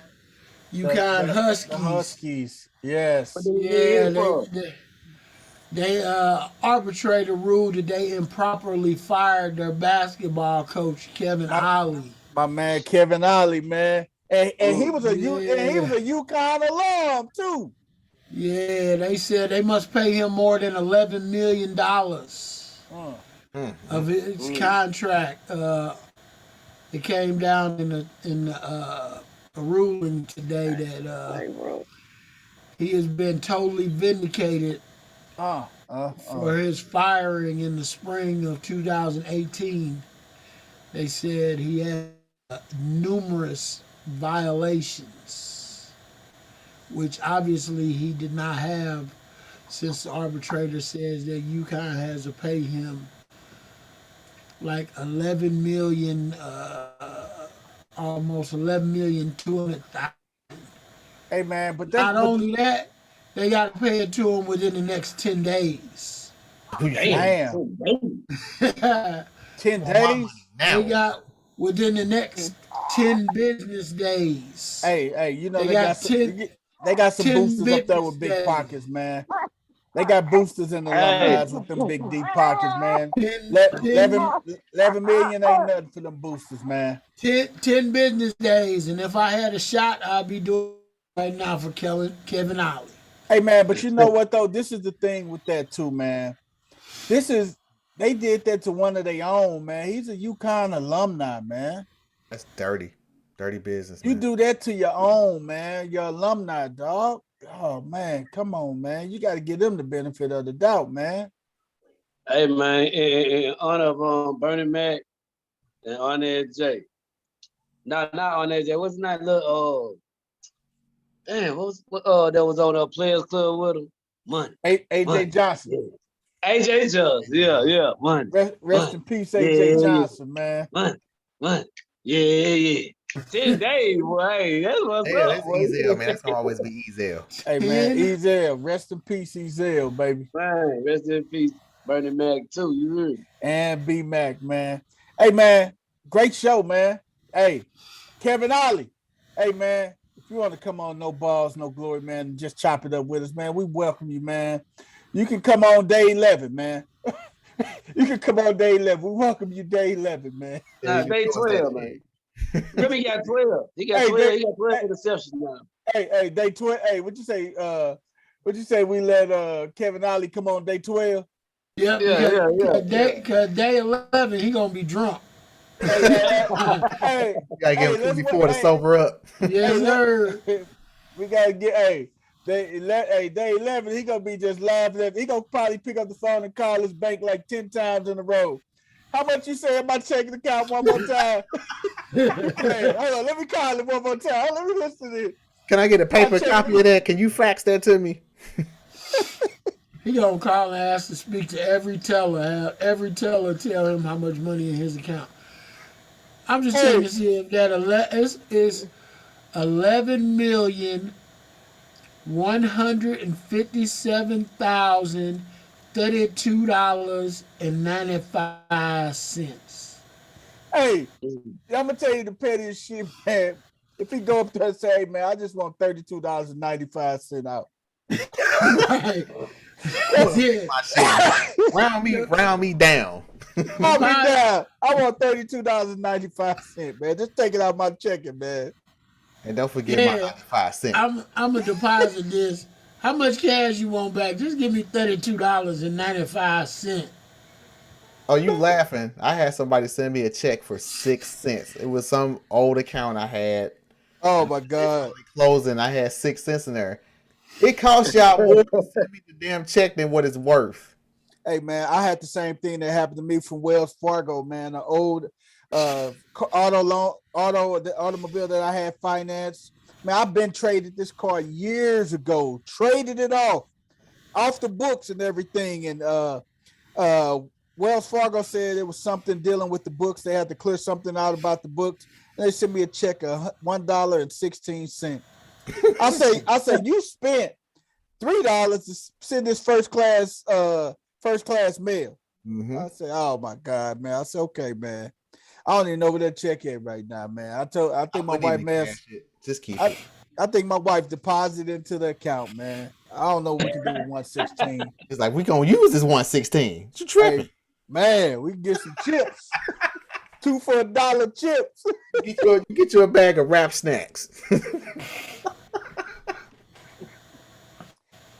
Huskies. The Huskies. Yes. Yeah, they arbitrator ruled that they improperly fired their basketball coach Kevin Ollie. My man Kevin Ollie, man. And he was a UConn alum too. Yeah, they said they must pay him more than $11 million of his contract. It came down in a ruling today that he has been totally vindicated for his firing in the spring of 2018. They said he had numerous violations, which obviously he did not have, since the arbitrator says that UConn has to pay him like $11 million, almost $11,200,000. Hey man, but not only that, they got to pay it to him within the next 10 days. Damn. 10 days? They got within the next 10 business days. Hey, you know they got some boosts up there with big pockets, man. They got boosters in the alumni with them big deep pockets, man. 11 million ain't nothing for them boosters, man. 10 business days, and if I had a shot, I'd be doing it right now for Kevin Ollie. Hey, man, but you know what, though? This is the thing with that, too, man. They did that to one of their own, man. He's a UConn alumni, man. That's dirty. Dirty business, You man. do that to your own, man. Your alumni, dog. Oh, man, come on, man. You got to give them the benefit of the doubt, man. Hey, man, in honor of Bernie Mac and Arnett J. Not Arnett J. What's that little damn, what that was on a Players Club with him? Money. AJ Johnson. Yeah. AJ Johnson. Yeah. Money. Rest in peace, AJ Johnson, man. Money. Yeah. 10 days, boy. Hey, that's what's up. That's Ezel, man. That's gonna always be Ezel. Hey, man, Ezel. Rest in peace, Ezel, baby. Man, rest in peace, Bernie Mac, too. You heard? And B Mac, man. Hey, man, great show, man. Hey, Kevin Ollie. Hey, man, if you want to come on No Balls, No Glory, man, and just chop it up with us, man, we welcome you, man. You can come on day 11, man. You can come on day 11. We welcome you day 11, man. Day 12, man. Remember, he got 12. He got 12. He got 12 interceptions now. Hey, day 12. Hey, what'd you say? What'd you say? We let Kevin Ollie come on day 12? Yeah. Cause day 11, he gonna be drunk. Hey, you gotta give him 24 to sober up. Yes, sir. We gotta get day 11. He gonna be just laughing. He gonna probably pick up the phone and call his bank like 10 times in a row. How much you say about checking account one more time? Hey, hold on, let me call him one more time. Let me listen to this. Can I get a paper copy of that? Can you fax that to me? He gonna call and ask to speak to every teller. Every teller tell him how much money in his account. I'm just checking to see if that is $11,157,032.95. Hey, I'm gonna tell you the pettiest shit, man. If he go up there and say, hey, man, I just want $32.95 out. Right. That's it. Round me down. Round me down. I want $32.95, man. Just take it out my checking, man. And don't forget my 95 cents. I'm gonna deposit this. How much cash you want back? Just give me $32.95. Oh, you laughing? I had somebody send me a check for 6 cents. It was some old account I had. Oh my God. Closing, I had 6 cents in there. It cost y'all more to send me the damn check than what it's worth. Hey man, I had the same thing that happened to me from Wells Fargo, man. The old automobile that I had financed. Man, I've been traded this car years ago. Traded it off the books and everything. And Wells Fargo said it was something dealing with the books. They had to clear something out about the books. And they sent me a check of $1.16. I say you spent $3 to send this first class mail. Mm-hmm. I said, oh my God, man. I said, okay, man. I don't even know where that check is right now, man. I think my wife, man. Just keep it. I think my wife deposited into the account, man. I don't know what we can do with 116. It's like we gonna use this 116. You tripping, hey, man? We can get some chips. 2 for $1 chips. You get you a bag of Rap Snacks.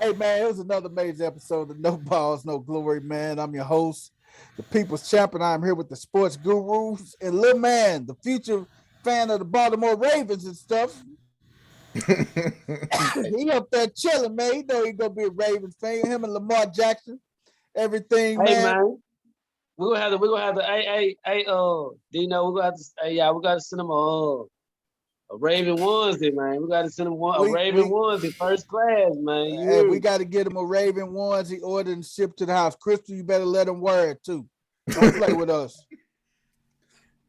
Hey man, it was another major episode of No Balls, No Glory, man. I'm your host, the People's Champion. I'm here with the sports gurus and Lil Man, the future fan of the Baltimore Ravens and stuff. He up there chilling, man. He know he gonna be a Ravens fan. Him and Lamar Jackson, everything, man. Hey man, we're gonna have to. Dino, we got to send him a Raven onesie, man. We got to send him a Raven onesie first class, man. Hey, we got to get him a Raven onesie ordered and shipped to the house. Crystal, you better let him wear it too. Don't play with us.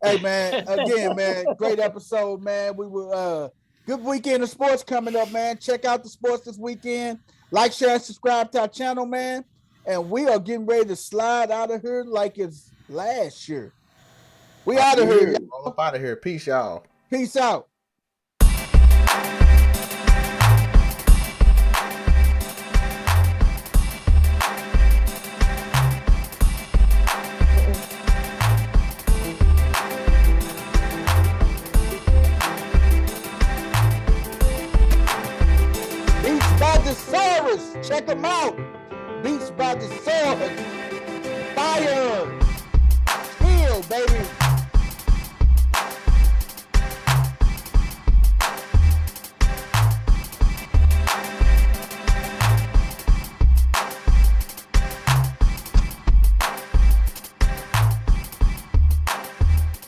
Hey man, again, man, great episode, man. We were good weekend of sports coming up, man. Check out the sports this weekend. Like, share, and subscribe to our channel, man. And we are getting ready to slide out of here like it's last year. We out of here, y'all. All up out of here. Peace, y'all. Peace out.